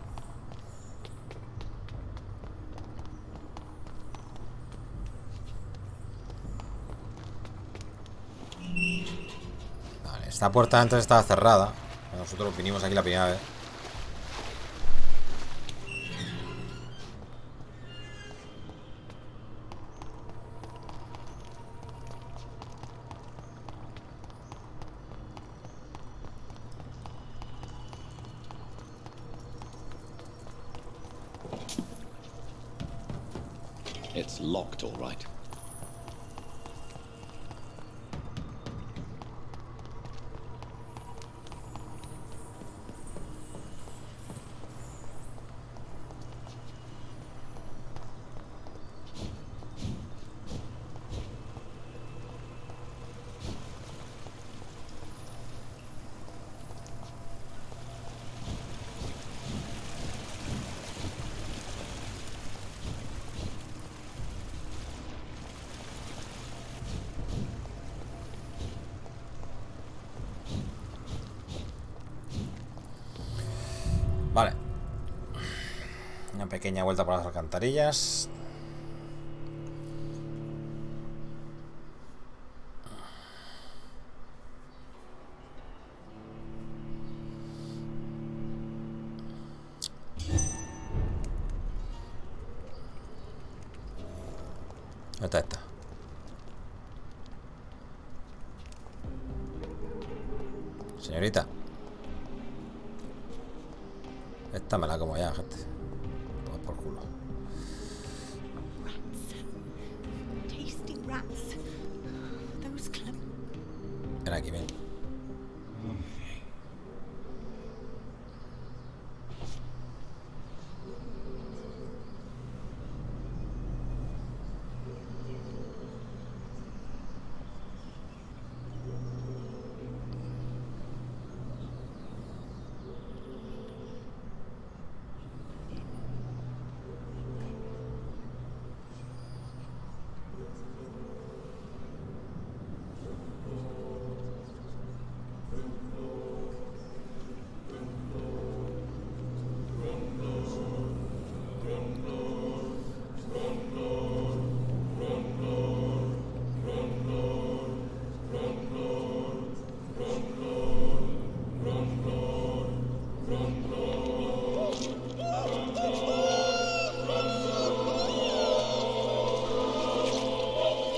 S1: Vale, esta puerta antes estaba cerrada. Nosotros vinimos aquí la primera vez.
S5: It's locked, all right.
S1: Vale. Una pequeña vuelta por las alcantarillas. ¿Dónde está esta? Señorita. Esta me la como ya, gente. Toma por culo.
S7: Tasty rats. Those
S1: Ven aquí, ven.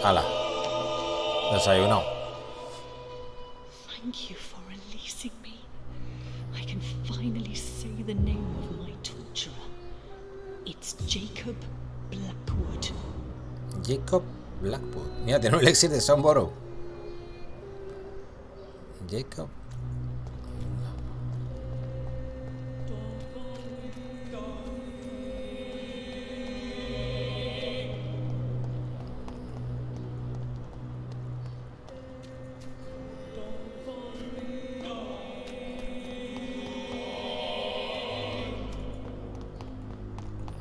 S1: Hala. Desayunado.
S7: Thank you for releasing me. I can finally say the name of my torturer. It's Jacob Blackwood.
S1: Jacob Blackwood. Mira, tiene un elixir de Soundborough. Jacob.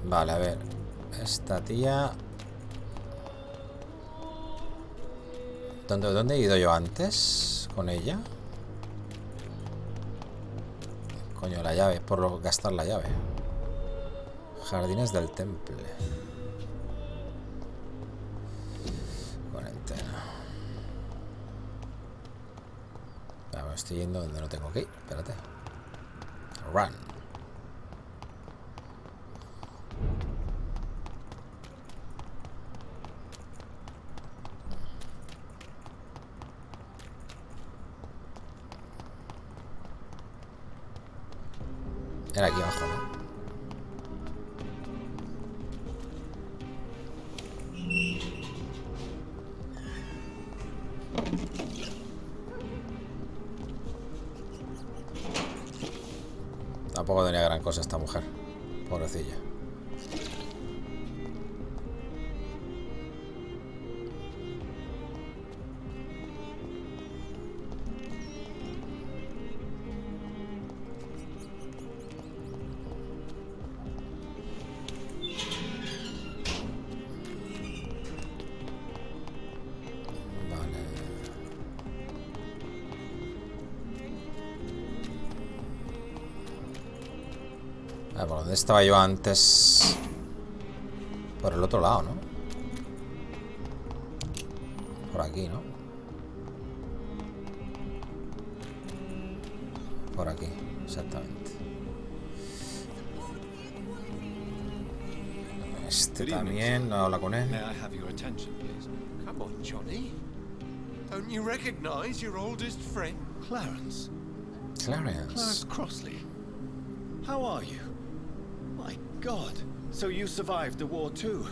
S1: Vale, a ver. Esta tía... ¿Dónde he ido yo antes con ella? Coño, la llave, por gastar la llave. Jardines del temple. Cuarentena. Me estoy yendo donde no tengo que ir. Espérate. Run. Era aquí abajo, ¿no? Tampoco tenía gran cosa esta mujer. Pobrecilla. ¿Por dónde estaba yo antes? Por el otro lado, ¿no? Por aquí, ¿no? Por aquí, exactamente. Este también, no habla con él.
S8: May I have your attention, please? Come on, Johnny. Don't you recognize your oldest friend?
S2: Clarence.
S1: Clarence.
S2: Crossley. How are you? My God. So you survived the war too.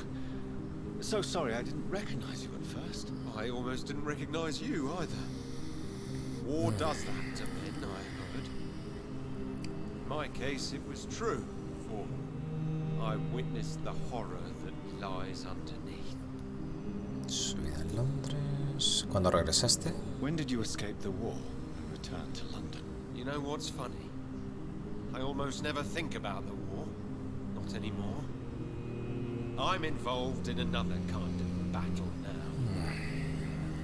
S2: So sorry I didn't recognize you at first.
S8: I almost didn't recognize you either. War does that to men, I heard. In my case, it was true, for I witnessed the horror that lies underneath.
S1: Su vida en Londres. ¿Cuándo regresaste?
S2: When did you escape the war and return to London?
S8: You know what's funny? I almost never think about the war. Not anymore. I'm involved in another kind of battle now.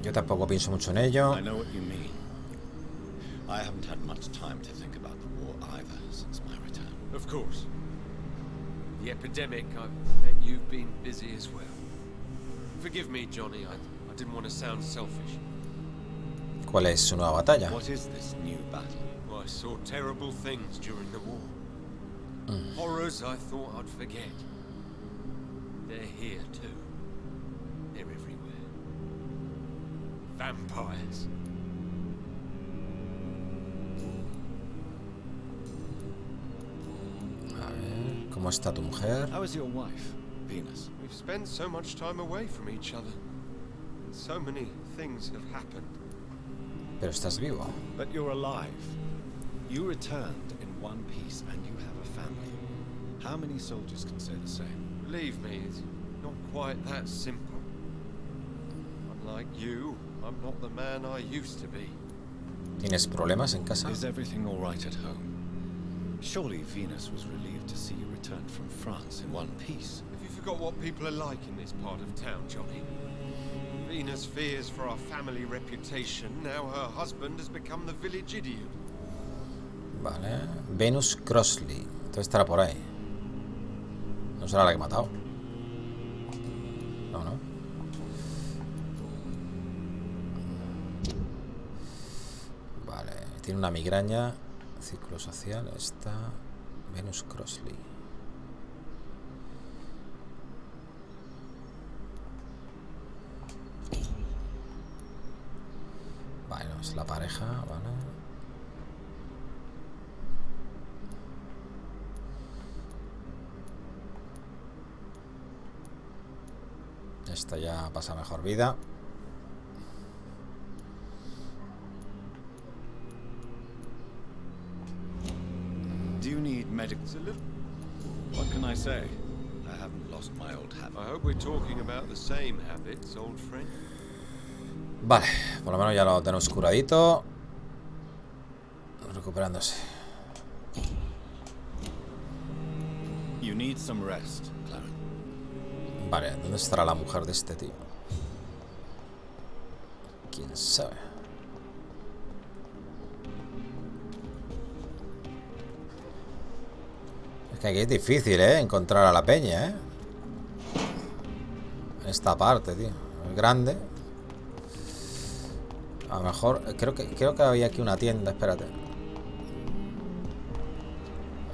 S1: Yo tampoco pienso mucho en ello.
S2: I know what you mean. I haven't had much time to think about the war either since my return.
S8: Of course. The epidemic, I bet you've been busy as well. Forgive me, Johnny, I didn't want to sound selfish.
S1: ¿Cuál es su nueva batalla?
S2: What is this new battle?
S8: I saw terrible things during the war. Horrors I thought I'd forget. They're here too. They're everywhere. Vampires.
S1: A ver, ¿cómo está tu mujer?
S2: How is your wife, Venus?
S8: We've spent so much time away from each other. And so many things have happened.
S1: Pero estás vivo.
S2: But you're alive. You returned in one piece and you have a family. How many soldiers can say the same?
S8: Believe me, it's not quite that simple. Unlike you, I'm not the man I used to be.
S1: ¿Tienes problemas en casa?
S2: Is everything all right at home? Surely Venus was relieved to see you return from France in one piece.
S8: Have you forgot what people are like in this part of town, Johnny? Venus fears for our family reputation. Now her husband has become the village idiot.
S1: Vale. Venus Crossley. Entonces estará por ahí. No será la que he matado. No, no. Vale. Tiene una migraña. Ciclo social. Está Venus Crossley. Vale, no es la pareja. Vale. Esta ya pasa mejor vida.
S8: It's a little...
S2: What can I say? I haven't lost my old habit.
S8: I hope we're talking about the same habits, old friend.
S1: Vale, por lo menos ya lo tenemos curadito. Recuperándose.
S2: You need some rest, Clarence.
S1: Vale, ¿dónde estará la mujer de este tío? ¿Quién sabe? Es que aquí es difícil, encontrar a la peña, esta parte, tío. Es grande. A lo mejor... Creo que había aquí una tienda, espérate.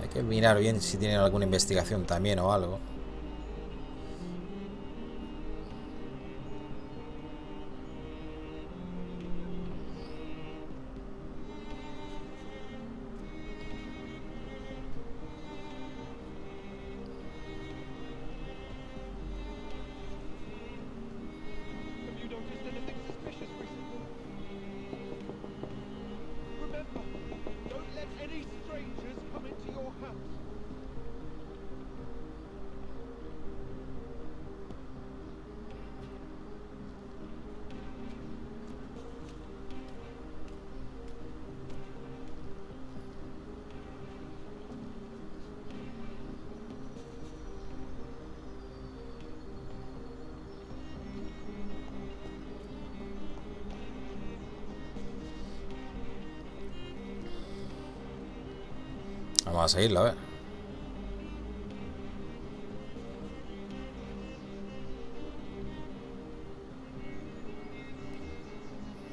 S1: Hay que mirar bien si tienen alguna investigación también o algo. Vamos a seguirlo, a ver.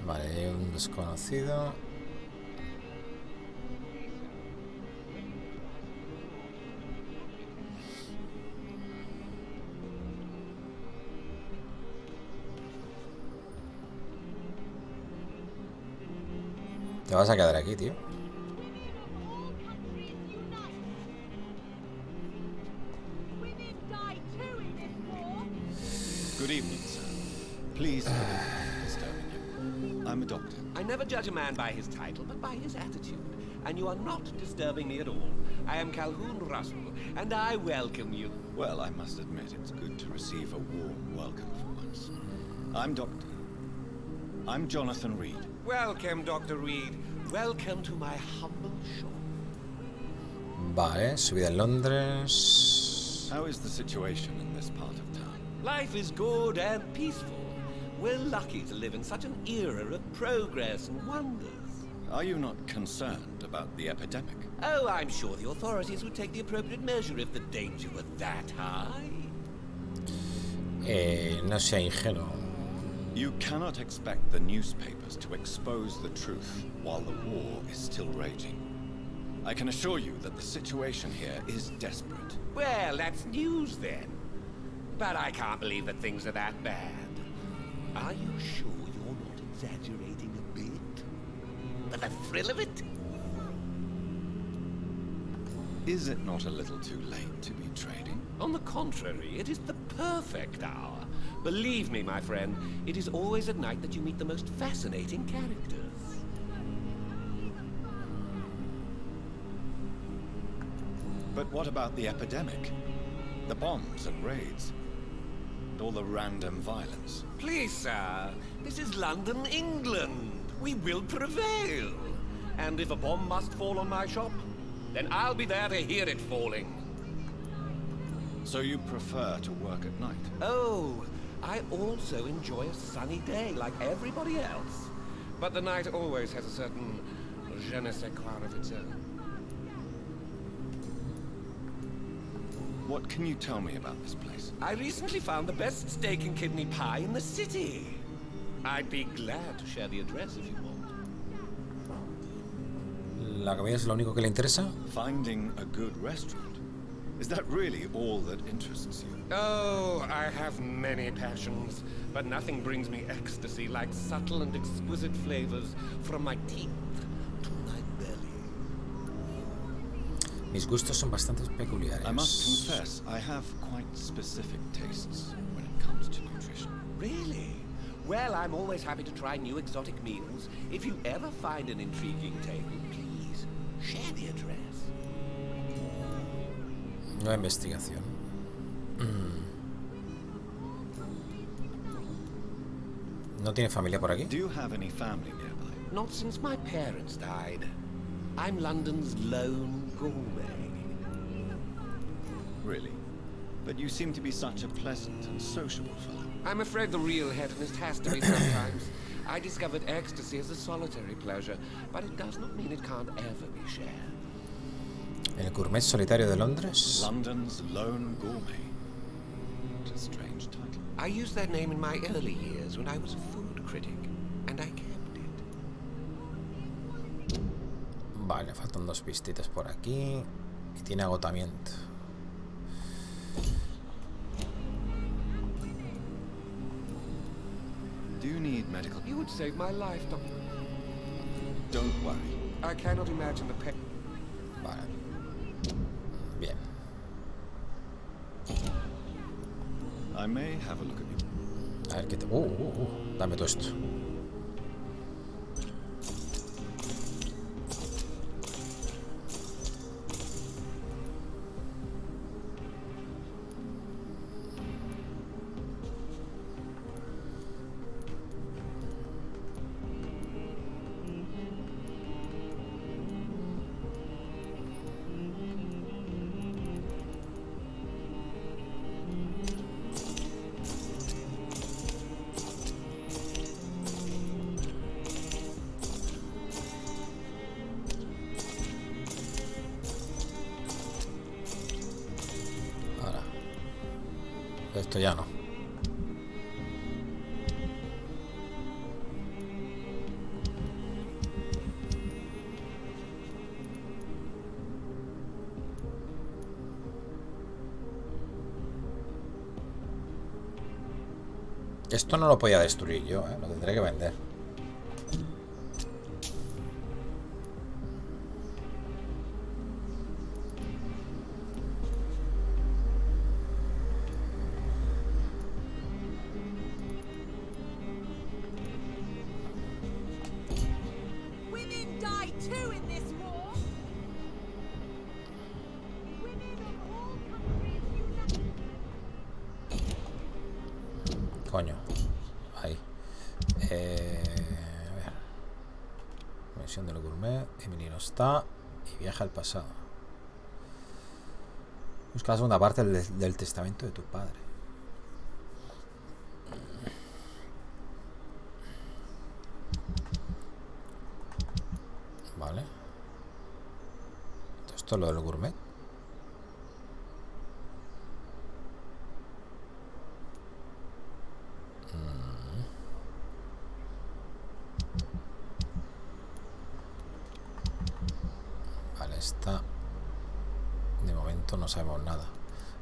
S1: Vale, hay un desconocido. Te vas a quedar aquí, tío.
S2: Good evening, sir. Please forgive me for disturbing you. I'm a doctor.
S9: I never judge a man by his title, but by his attitude. And you are not disturbing me at all. I am Calhoun Russell, and I welcome you.
S2: Well, I must admit it's good to receive a warm welcome for once. I'm Jonathan Reid.
S9: Welcome, Dr. Reid. Welcome to my humble shop.
S1: Vale, subida en Londres.
S2: How is the situation in this part of town?
S9: Life is good and peaceful. We're lucky to live in such an era of progress and wonders.
S2: Are you not concerned about the epidemic?
S9: Oh, I'm sure the authorities would take the appropriate measure if the danger were that high.
S1: No sea ingenuo.
S2: You cannot expect the newspapers to expose the truth while the war is still raging. I can assure you that the situation here is desperate.
S9: Well, that's news then. But I can't believe that things are that bad. Are you sure you're not exaggerating a bit? For the thrill of it?
S2: Is it not a little too late to be trading?
S9: On the contrary, it is the perfect hour. Believe me, my friend, it is always at night that you meet the most fascinating characters.
S2: But what about the epidemic? The bombs and raids? And all the random violence?
S9: Please, sir, this is London, England. We will prevail. And if a bomb must fall on my shop, then I'll be there to hear it falling.
S2: So you prefer to work at night?
S9: Oh, I also enjoy a sunny day like everybody else. But the night always has a certain je ne sais quoi of its own.
S2: What can you tell me about this place?
S9: I recently found the best steak and kidney pie in the city. I'd be glad to share the address if you want.
S1: ¿La comida es lo único que le interesa?
S2: Finding a good restaurant. Is that really all that interests you?
S9: Oh, I have many passions, but nothing brings me ecstasy like subtle and exquisite flavors from my teeth to my belly.
S1: Mis gustos son bastante peculiares.
S2: I must confess, I have quite specific tastes when it comes to nutrition.
S9: Really? Well, I'm always happy to try new exotic meals. If you ever find an intriguing table, please share the address.
S1: Nueva investigación. ¿No tiene familia por aquí?
S2: Do you have any family nearby?
S9: Not since my parents died. I'm London's lone gourmet.
S2: Really? But you seem to be such a pleasant and sociable fellow.
S9: I'm afraid the real hedonist has to be sometimes. I discovered ecstasy as a solitary pleasure, but it does not mean it can't ever be shared.
S1: El gourmet solitario de Londres.
S2: London's lone gourmet. What a strange title.
S9: I used that name in my early years when I was a food critic, and I kept it.
S1: Vale, faltan dos pistitas por aquí. Y tiene agotamiento.
S2: Do you need medical?
S9: You would save my life, Doctor.
S2: Don't worry.
S9: I cannot imagine the pain.
S1: Vale. Bien.
S2: I may have a look at you.
S1: A ver qué te... Dame todo esto. Esto ya no. Esto no lo podía destruir yo, lo tendré que vender. Coño, ahí. A ver. Misión del gourmet. Emily no está. Y viaja al pasado. Busca la segunda parte del testamento de tu padre. Vale. Esto es lo del gourmet. Esta de momento no sabemos nada.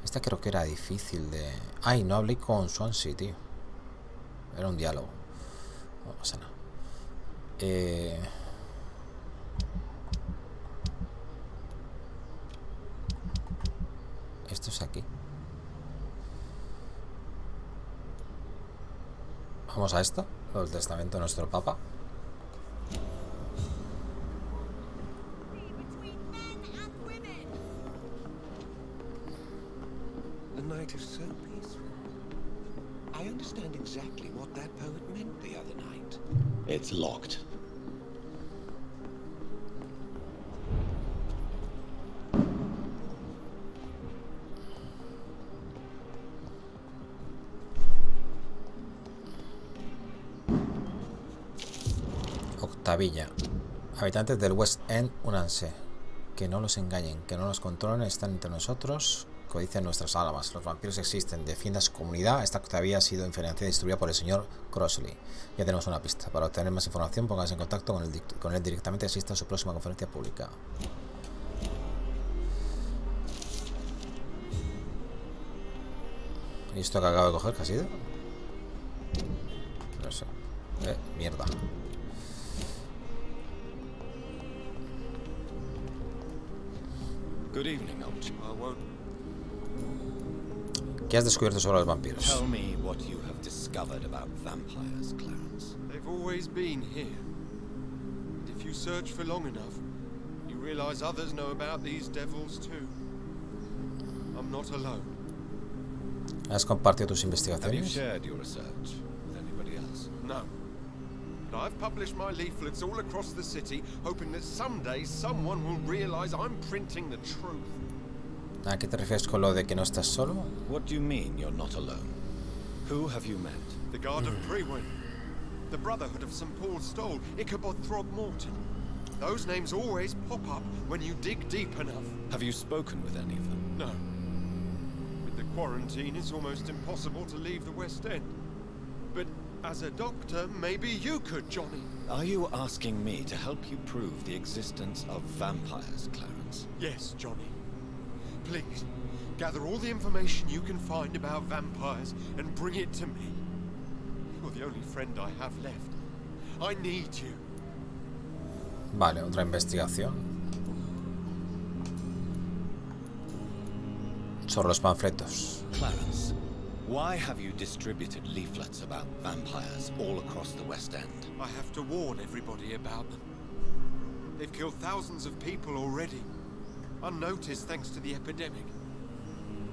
S1: Esta creo que era difícil de... Ay, no hablé con Swansea, tío. Era un diálogo. No pasa nada. Esto es aquí. Vamos a esto. El testamento de nuestro papa.
S9: Is so peaceful. I understand exactly what that poet meant the other night.
S5: It's locked.
S1: Octavilla. Habitantes del West End, únanse. Que no los engañen, que no los controlen, están entre nosotros. Codician nuestras almas. Los vampiros existen. Defienda su comunidad. Esta octavilla ha sido inferenciada y distribuida por el señor Crossley. Ya tenemos una pista. Para obtener más información, póngase en contacto con él directamente. Asista a su próxima conferencia pública. ¿Y esto que acabo de coger qué ha sido? No sé. Mierda.
S2: Good evening, old chap. I won't.
S1: ¿Qué has descubierto sobre los vampiros?
S2: Tell me what you have discovered about vampires, Clarence.
S8: They've always been here. And if you search for long enough, you realize others know about these devils too. I'm not alone.
S1: ¿Has compartido tus
S2: Have you
S1: investigaciones?
S2: shared your research with anybody else?
S8: No. But I've published my leaflets all across the city, hoping that someday someone will realize I'm printing the truth.
S1: ¿A qué te refieres con lo de que no estás solo?
S2: What do you mean you're not alone? Who have you met?
S8: The Guard of Priwen, the Brotherhood of St. Paul's Stole, Ichabod Throgmorton. Those names always pop up when you dig deep enough.
S2: Have you spoken with any of them?
S8: No. With the quarantine, it's almost impossible to leave the West End. But as a doctor, maybe you could, Johnny.
S2: Are you asking me to help you prove the existence of vampires, Clarence?
S8: Yes, Johnny. Please, gather all the information you can find about vampires and bring it to me. You're the only friend I have left. I need you.
S1: Vale, otra investigación. Sobre los panfletos.
S2: Clarence, why have you distributed leaflets about vampires all across the West End?
S8: I have to warn everybody about them. They've killed thousands of people already, unnoticed thanks to the epidemic.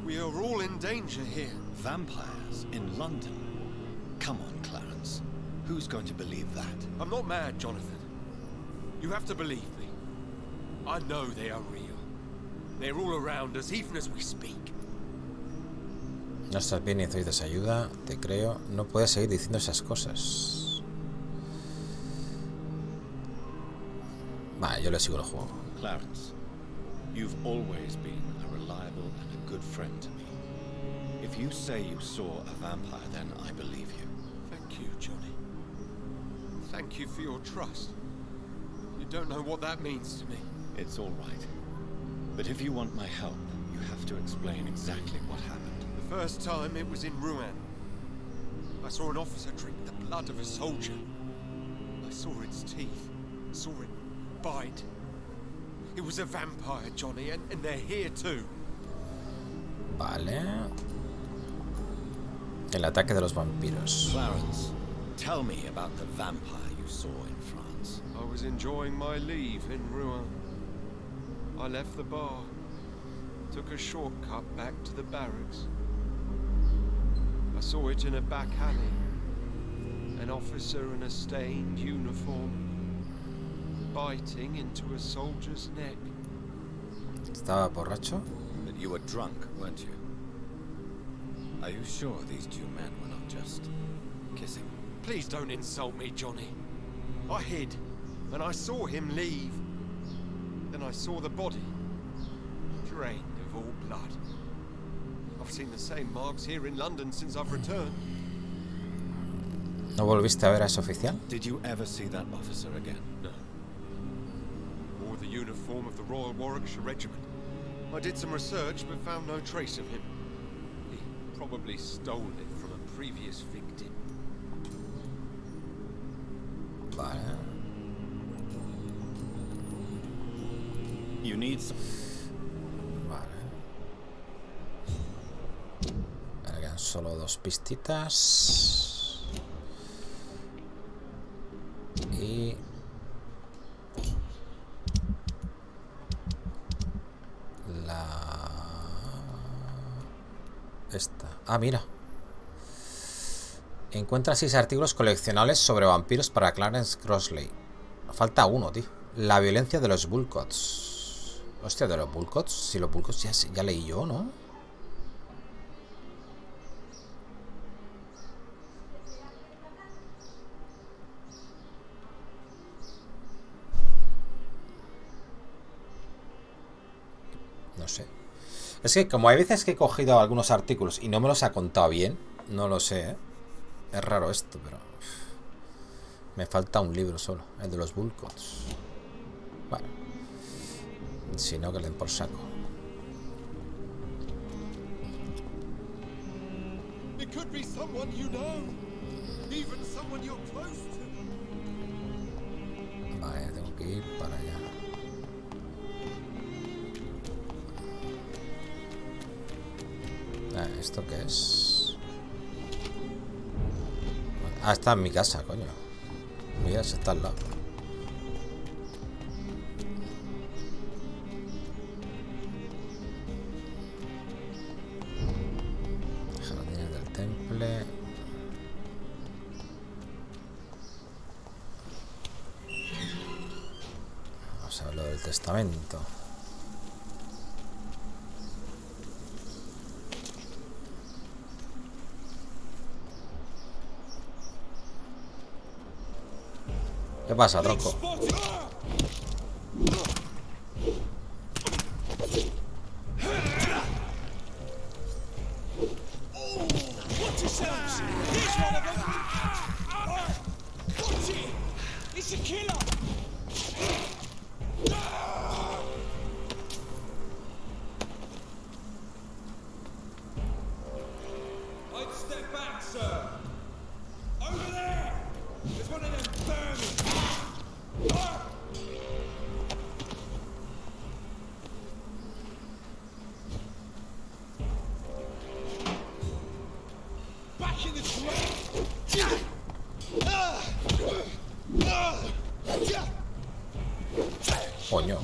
S8: We are all in danger here.
S2: Vampires in London? Come on, Clarence. Who's going to believe that?
S8: I'm not mad, Jonathan. You have to believe me. I know they are real. They're all around us, even as we speak.
S1: No estás bien y necesitas ayuda. Te creo. No puedes seguir diciendo esas cosas. Vale, yo le sigo el juego.
S2: Clarence, you've always been a reliable and a good friend to me. If you say you saw a vampire, then I believe you.
S8: Thank you, Johnny. Thank you for your trust. You don't know what that means to me.
S2: It's all right. But if you want my help, you have to explain exactly what happened.
S8: The first time it was in Rouen. I saw an officer drink the blood of a soldier. I saw its teeth. Saw it bite. It was a vampire, Johnny, and they're here too.
S1: Vale. El ataque de los vampiros.
S2: Clarence, tell me about the vampire you saw in France.
S8: I was enjoying my leave in Rouen. I left the bar, took a shortcut back to the barracks. I saw it in a back alley. An officer in a stained uniform, biting into a soldier's neck.
S1: ¿Estaba borracho?
S2: But you were drunk, weren't you? Are you sure these two men were not just kissing?
S8: Please don't insult me, Johnny. I hid, and I saw him leave. Then I saw the body, drained of all blood. I've seen the same marks here in London since I've returned.
S1: ¿No volviste a ver a ese oficial?
S2: Did you ever see that officer again?
S8: No. Wore the uniform of the Royal Warwickshire Regiment. I did some research, but found no trace of him. He probably stole it from a previous victim.
S1: Vale.
S2: You need some...
S1: Vale. Me quedan solo dos pistitas. Y... esta. Ah, mira. Encuentra 6 artículos coleccionables sobre vampiros para Clarence Crossley. Falta uno, tío. La violencia de los Bullcots. Hostia, de los Bullcots. Si los Bullcots ya leí yo, ¿no? No sé. Es que como hay veces que he cogido algunos artículos y no me los ha contado bien, no lo sé, ¿eh? Es raro esto, pero... me falta un libro solo, el de los Bullcots. Bueno. Si no, que le den por saco.
S8: It could be someone you know, even someone you're close to.
S1: Vale, tengo que ir para allá. ¿Esto qué es? Ah, está en mi casa, coño. Mira, se está al lado. del testamento. ¿Qué pasa, tronco? Coño.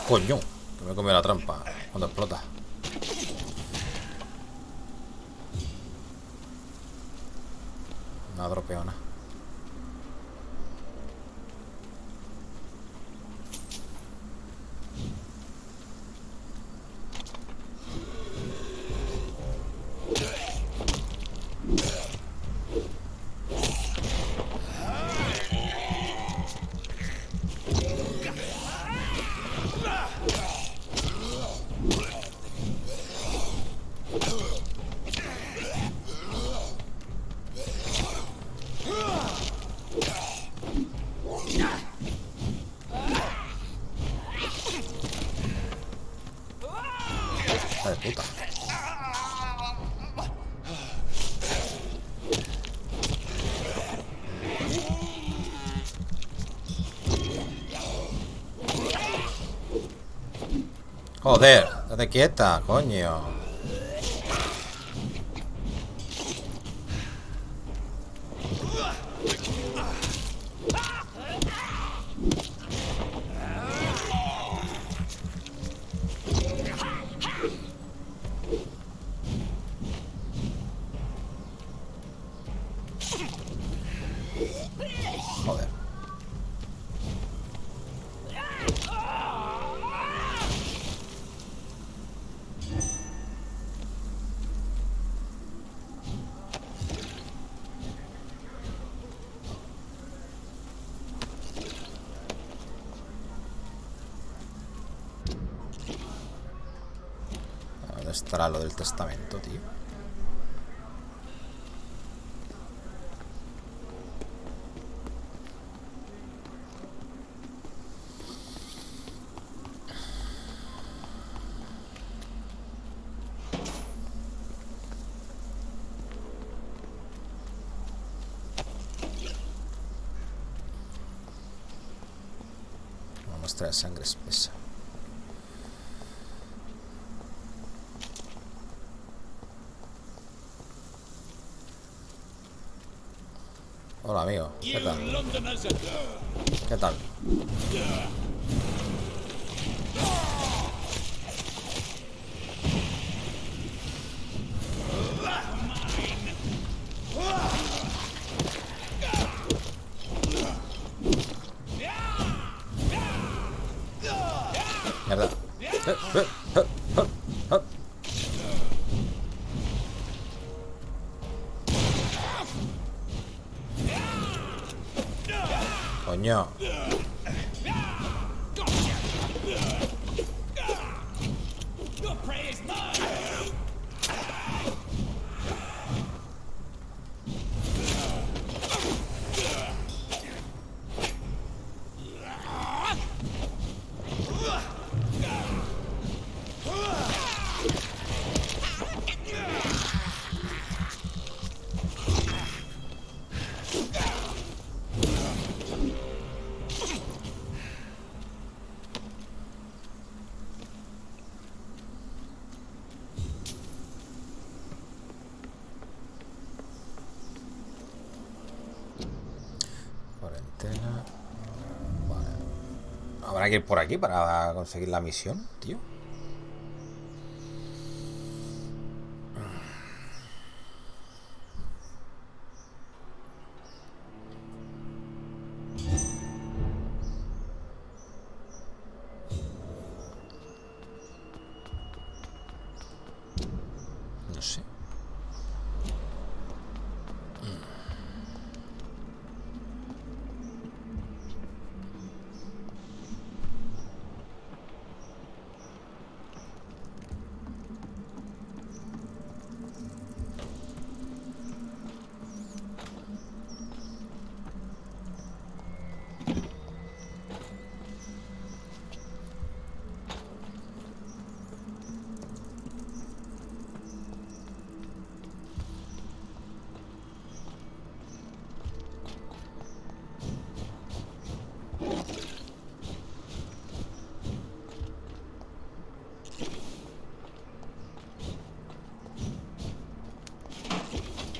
S1: Coño, que me he comido la trampa cuando explota. Una dropeona. De puta. Joder, date quieta, coño. Joder. ¿Dónde estará lo del testamento, tío? Una muestra de sangre espesa. Hola, amigo. ¿Qué tal? ¿Qué tal? Mierda. Coño. Habrá que ir por aquí para conseguir la misión, tío. No sé.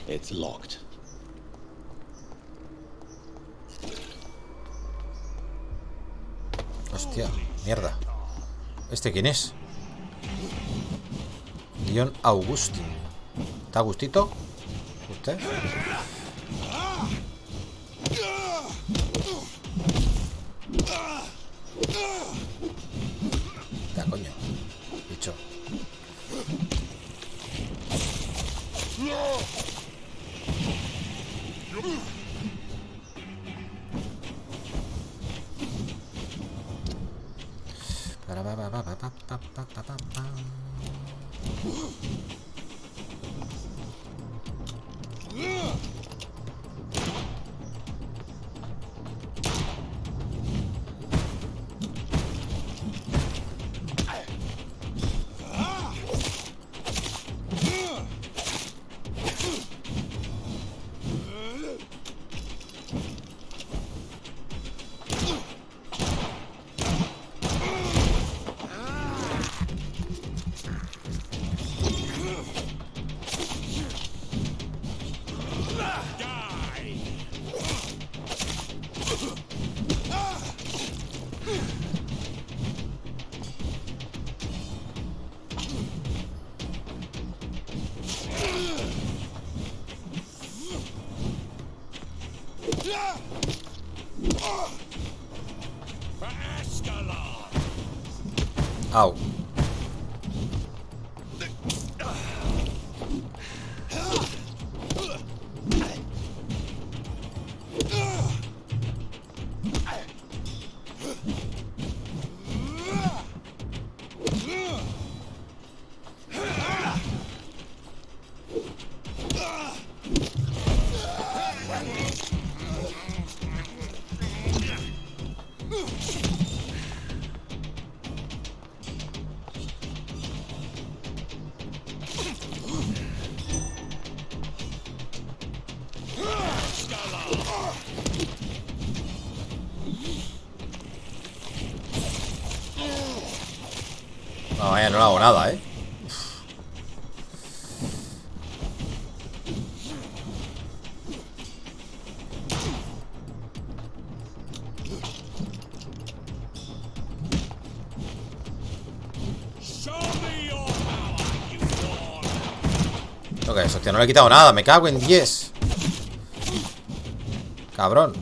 S5: It's locked.
S1: Hostia, mierda. ¿Este quién es? Leon Augustin. ¿Está Agustito? ¿Usted? Ya, coño. Bicho. Au. No, vaya, no le hago nada, ¿eh? ¿Lo que es? Hostia, no le he quitado nada. Me cago en 10. Cabrón.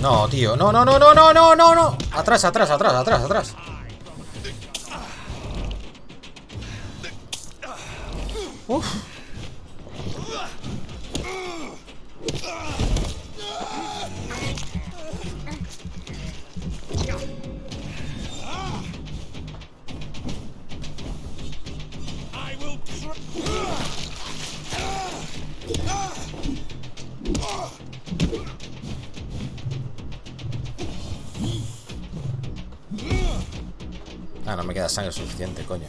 S1: No, tío, no, no, no, no, no, no, no, no. Atrás, atrás, atrás, atrás, atrás. Uf. Ah, no me queda sangre suficiente, coño.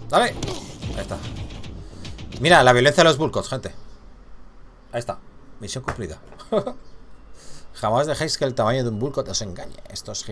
S1: Dale. Ahí está. Mira, la violencia de los Vulcos, gente. Ahí está. Misión cumplida. Jamás dejéis que el tamaño de un Vulcot os engañe. Esos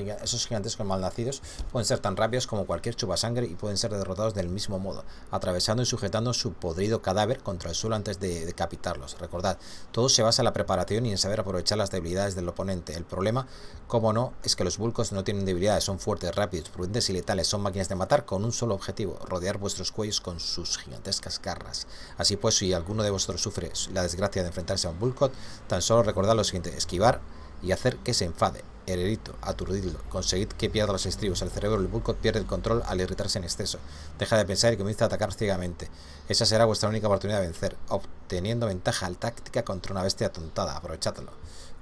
S1: gigantescos malnacidos pueden ser tan rápidos como cualquier chupasangre y pueden ser derrotados del mismo modo, atravesando y sujetando su podrido cadáver contra el suelo antes de decapitarlos. Recordad, todo se basa en la preparación y en saber aprovechar las debilidades del oponente. El problema, como no, es que los Vulcos no tienen debilidades, son fuertes, rápidos, prudentes y letales. Son máquinas de matar con un solo objetivo: rodear vuestros cuellos con sus gigantescas garras. Así pues, si alguno de vosotros sufre la desgracia de enfrentarse a un Vulcot, tan solo recordad lo siguiente: esquivar y hacer que se enfade, herirlo, aturdirlo, conseguid que pierda los estribos. El cerebro del Vulcot pierde el control al irritarse en exceso, deja de pensar y comienza a atacar ciegamente. Esa será vuestra única oportunidad de vencer, obteniendo ventaja al táctica contra una bestia atontada. Aprovechadlo.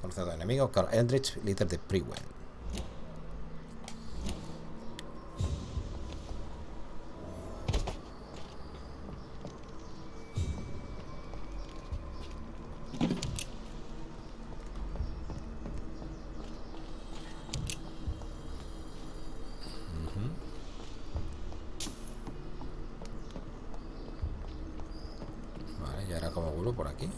S1: Conocedor del enemigo, Carl Eldritch, líder de Prewen. Por aquí.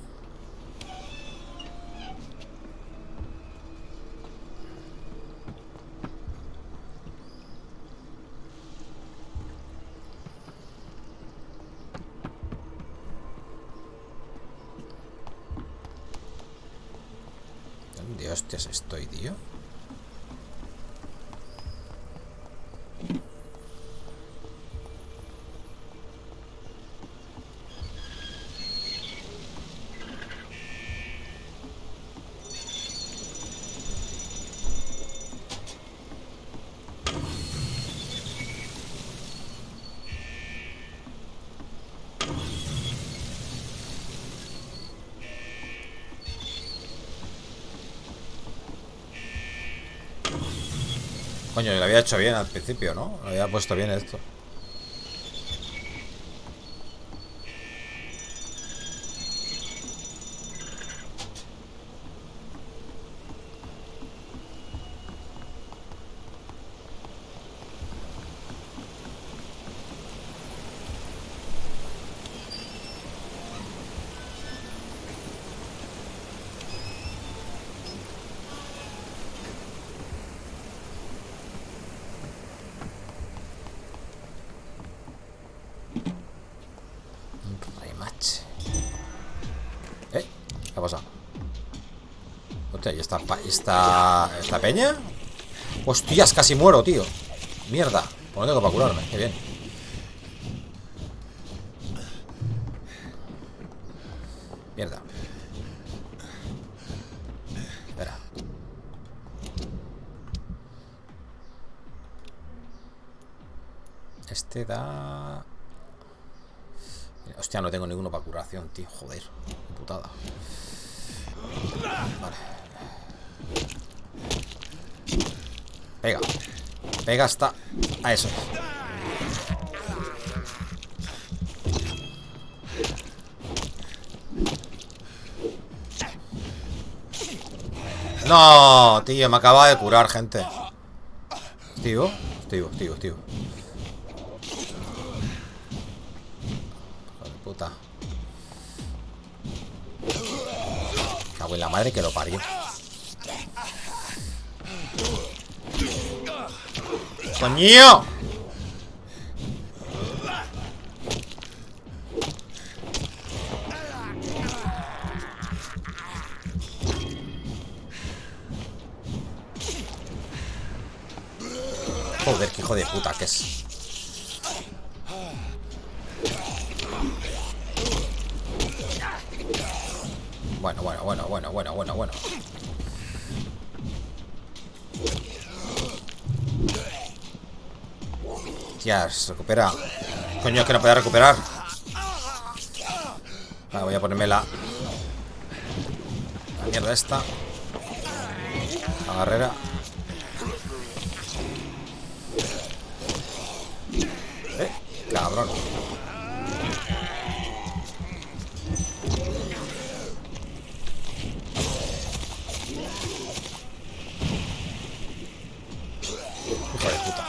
S1: ¿Dónde hostias estoy, tío? Coño, lo había hecho bien al principio, ¿no? Lo había puesto bien esto. ¿Qué ha pasado? Hostia, ¿y esta peña? Hostias, casi muero, tío. Mierda. Pues no tengo para curarme, qué bien. Mierda. Espera. Este da... Hostia, no tengo ninguno para curación, tío. Joder, qué putada. Vale. Pega. Pega hasta... a eso. No, tío, me acaba de curar, gente. Tío. Puta. Cago en la madre que lo parió. ¡Coño! Joder, qué hijo de puta que es. Bueno. Tías, recupera. Coño, que no puede recuperar. Vale, voy a ponerme la mierda esta. La barrera. cabrón. Hijo de puta.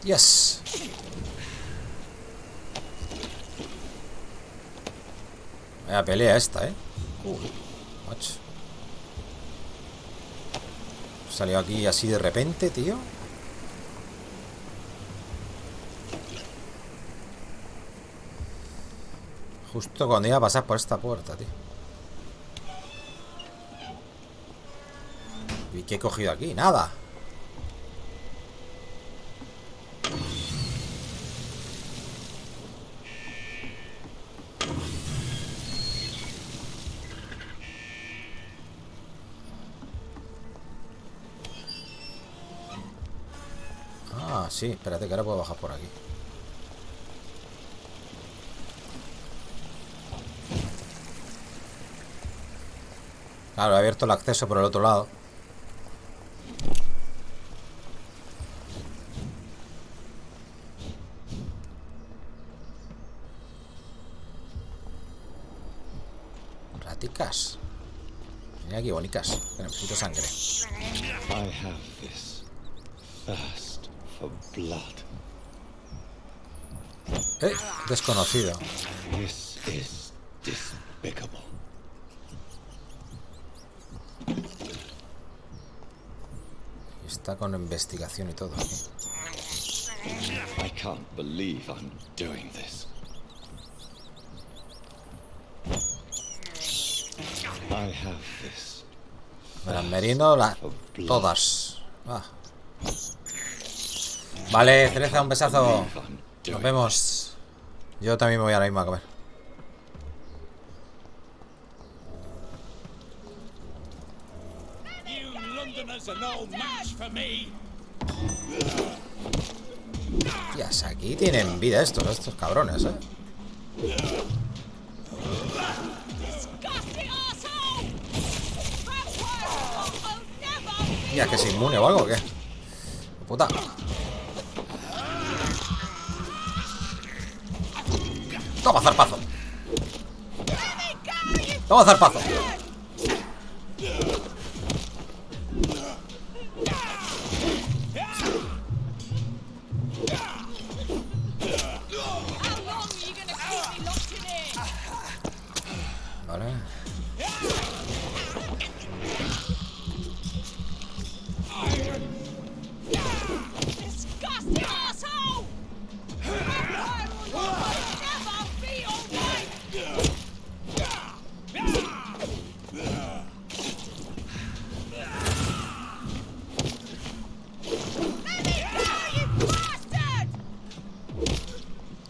S1: Yes. Vaya pelea esta, macho. Salió aquí así de repente, tío. Justo cuando iba a pasar por esta puerta, tío. ¿Y qué he cogido aquí? Nada. Ah, sí, espérate que ahora puedo bajar por aquí. Claro, he abierto el acceso por el otro lado. Raticas. Mira aquí, bonicas. Necesito sangre.
S5: I have this thirst for blood.
S1: Desconocido.
S5: This is despicable.
S1: Está con investigación y todo aquí.
S5: I can't believe I'm doing this. I have this.
S1: Me las meriendo todas. Ah. Vale, Cereza, un besazo. Nos vemos. Yo también me voy ahora mismo a comer. Tías, aquí tienen vida estos cabrones, Mira, que es inmune o algo, ¿o qué? Puta. Toma, zarpazo. Toma, zarpazo. Vale.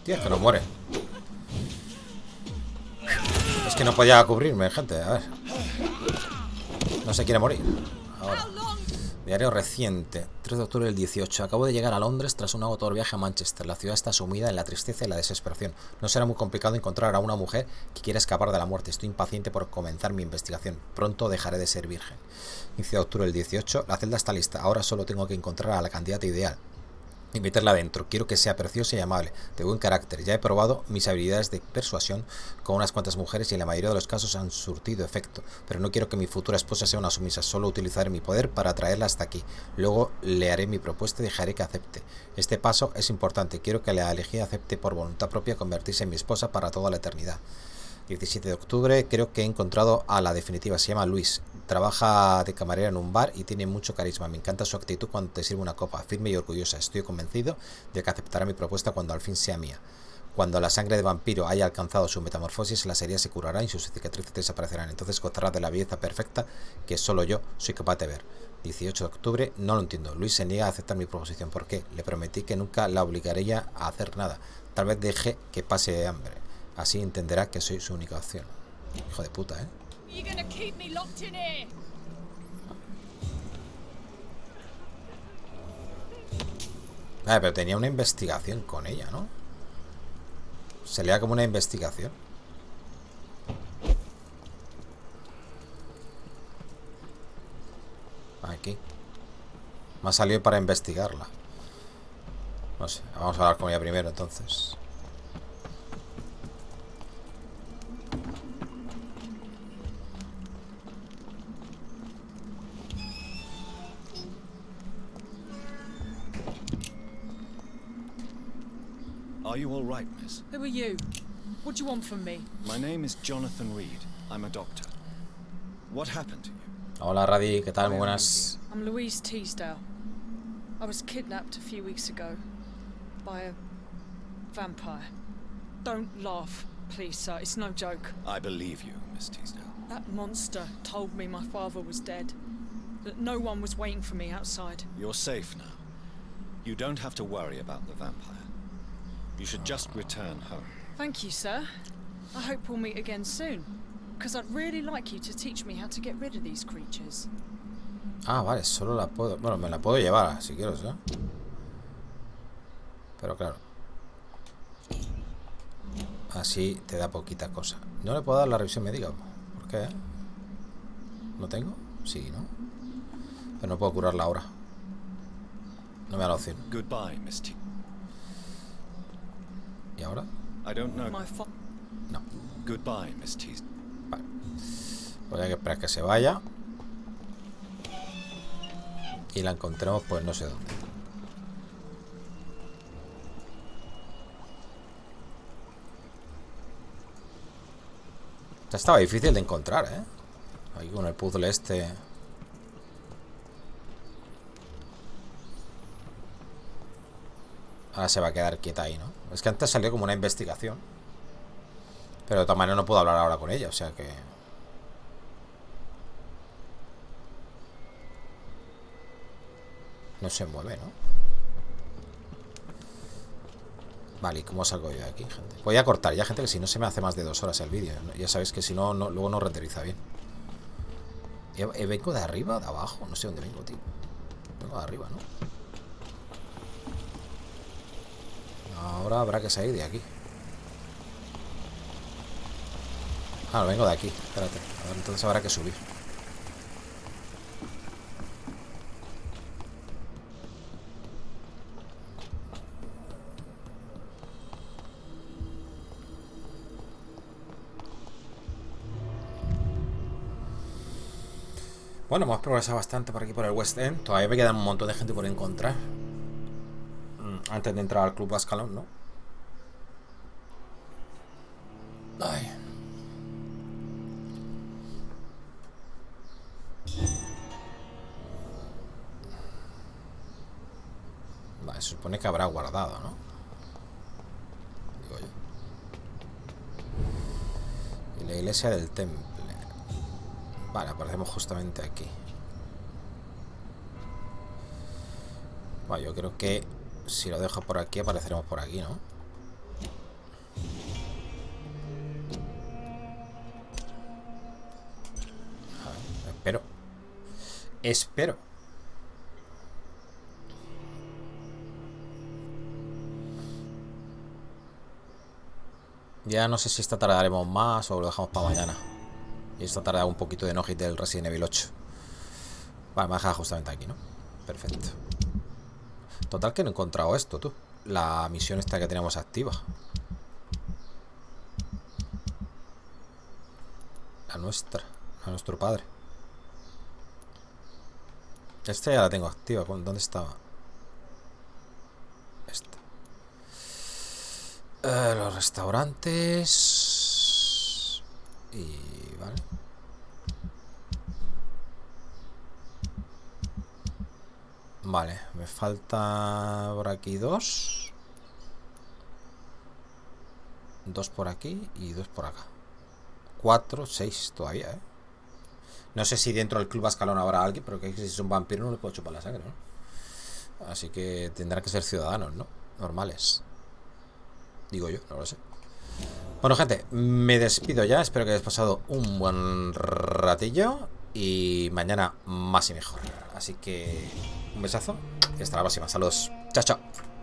S1: Tío, es que no muere. Es que no podía cubrirme, gente. A ver. No se quiere morir. Ahora. Diario reciente. 3 de octubre del 18. Acabo de llegar a Londres tras un agotador viaje a Manchester. La ciudad está sumida en la tristeza y la desesperación. No será muy complicado encontrar a una mujer que quiere escapar de la muerte. Estoy impaciente por comenzar mi investigación. Pronto dejaré de ser virgen. 15 de octubre del 18. La celda está lista. Ahora solo tengo que encontrar a la candidata ideal y meterla adentro. Quiero que sea preciosa y amable, de buen carácter. Ya he probado mis habilidades de persuasión con unas cuantas mujeres y en la mayoría de los casos han surtido efecto, pero no quiero que mi futura esposa sea una sumisa. Solo utilizaré mi poder para atraerla hasta aquí. Luego le haré mi propuesta y dejaré que acepte. Este paso es importante. Quiero que la elegida acepte por voluntad propia convertirse en mi esposa para toda la eternidad. 17 de octubre, creo que he encontrado a la definitiva. Se llama Luis, trabaja de camarera en un bar y tiene mucho carisma. Me encanta su actitud cuando te sirve una copa, firme y orgullosa. Estoy convencido de que aceptará mi propuesta cuando al fin sea mía. Cuando la sangre de vampiro haya alcanzado su metamorfosis, las heridas se curarán y sus cicatrices desaparecerán. Entonces gozarás de la belleza perfecta que solo yo soy capaz de ver. 18 de octubre, no lo entiendo. Luis se niega a aceptar mi proposición. ¿Por qué? Le prometí que nunca la obligaría a hacer nada. Tal vez deje que pase hambre. Así entenderá que soy su única opción. Hijo de puta, ¿eh? Pero tenía una investigación con ella, ¿no? Se lea como una investigación. Aquí. Me ha salido para investigarla. No sé, vamos a hablar con ella primero entonces.
S2: Are you all right, miss?
S10: Who are you? What do you want from me?
S2: My name is Jonathan Reid. I'm a doctor. What happened to you?
S1: Hola, Radi, ¿qué tal? Muy buenas.
S10: I'm Louise Teasdale. I was kidnapped a few weeks ago by a vampire. Don't laugh, please, sir. It's no joke.
S2: I believe you, Miss Teasdale.
S10: That monster told me my father was dead. That no one was waiting for me outside.
S2: You're safe now. You don't have to worry about the vampire. You should just return home.
S10: Thank you, sir. I hope we'll meet again soon. Because I'd really like you to teach me how to get rid of these creatures.
S1: Ah, vale, solo la puedo... Bueno, me la puedo llevar si quiero, ¿sí? Pero claro. Así te da poquita cosa. No le puedo dar la revisión médica. ¿Por qué? ¿No tengo? Sí, ¿no? Pero no puedo curarla ahora. No me da la opción.
S2: Goodbye, Miss T.
S1: ¿Y ahora?
S2: I don't know.
S1: No.
S2: Goodbye, Miss T.
S1: Vale. Voy a esperar que se vaya. Y la encontremos pues no sé dónde. Estaba difícil de encontrar, ¿eh? Ahí con el puzzle este. Ahora se va a quedar quieta ahí, ¿no? Es que antes salió como una investigación. Pero de todas maneras no puedo hablar ahora con ella, o sea que... No se mueve, ¿no? Vale, ¿y cómo salgo yo de aquí, gente? Voy a cortar ya, gente, que si no se me hace más de 2 horas el vídeo. Ya sabéis que si no, luego no renderiza bien. ¿Vengo de arriba, de abajo? No sé dónde vengo, tío. Vengo de arriba, ¿no? Ahora habrá que salir de aquí. Ah, vengo de aquí. Espérate. A ver, entonces habrá que subir. Bueno, hemos progresado bastante por aquí, por el West End. Todavía me quedan un montón de gente por encontrar. Antes de entrar al Club Bascalón, ¿no? Ay. Vale, se supone que habrá guardado, ¿no? Digo yo. Y la iglesia del temple. Vale, aparecemos justamente aquí. Bueno, yo creo que si lo dejo por aquí, apareceremos por aquí, ¿no? A ver, espero. Espero. Ya no sé si esta tardaremos más o lo dejamos para mañana. Y esta tarda un poquito de no-hit del Resident Evil 8. Vale, me ha dejado justamente aquí, ¿no? Perfecto. Total que no he encontrado esto, tú. La misión esta que tenemos activa. La nuestra. A nuestro padre. Esta ya la tengo activa. ¿Dónde estaba? Esta. Los restaurantes. Y... vale. Vale, me falta por aquí 2. 2 por aquí y 2 por acá. 4, 6 todavía, ¿eh? No sé si dentro del club Ascalón habrá alguien, pero que si es un vampiro no le puedo chupar la sangre, ¿no? Así que tendrán que ser ciudadanos, ¿no? Normales. Digo yo, no lo sé. Bueno, gente, me despido ya. Espero que hayáis pasado un buen ratillo. Y mañana más y mejor. Así que un besazo y hasta la próxima. Saludos. Chao, chao.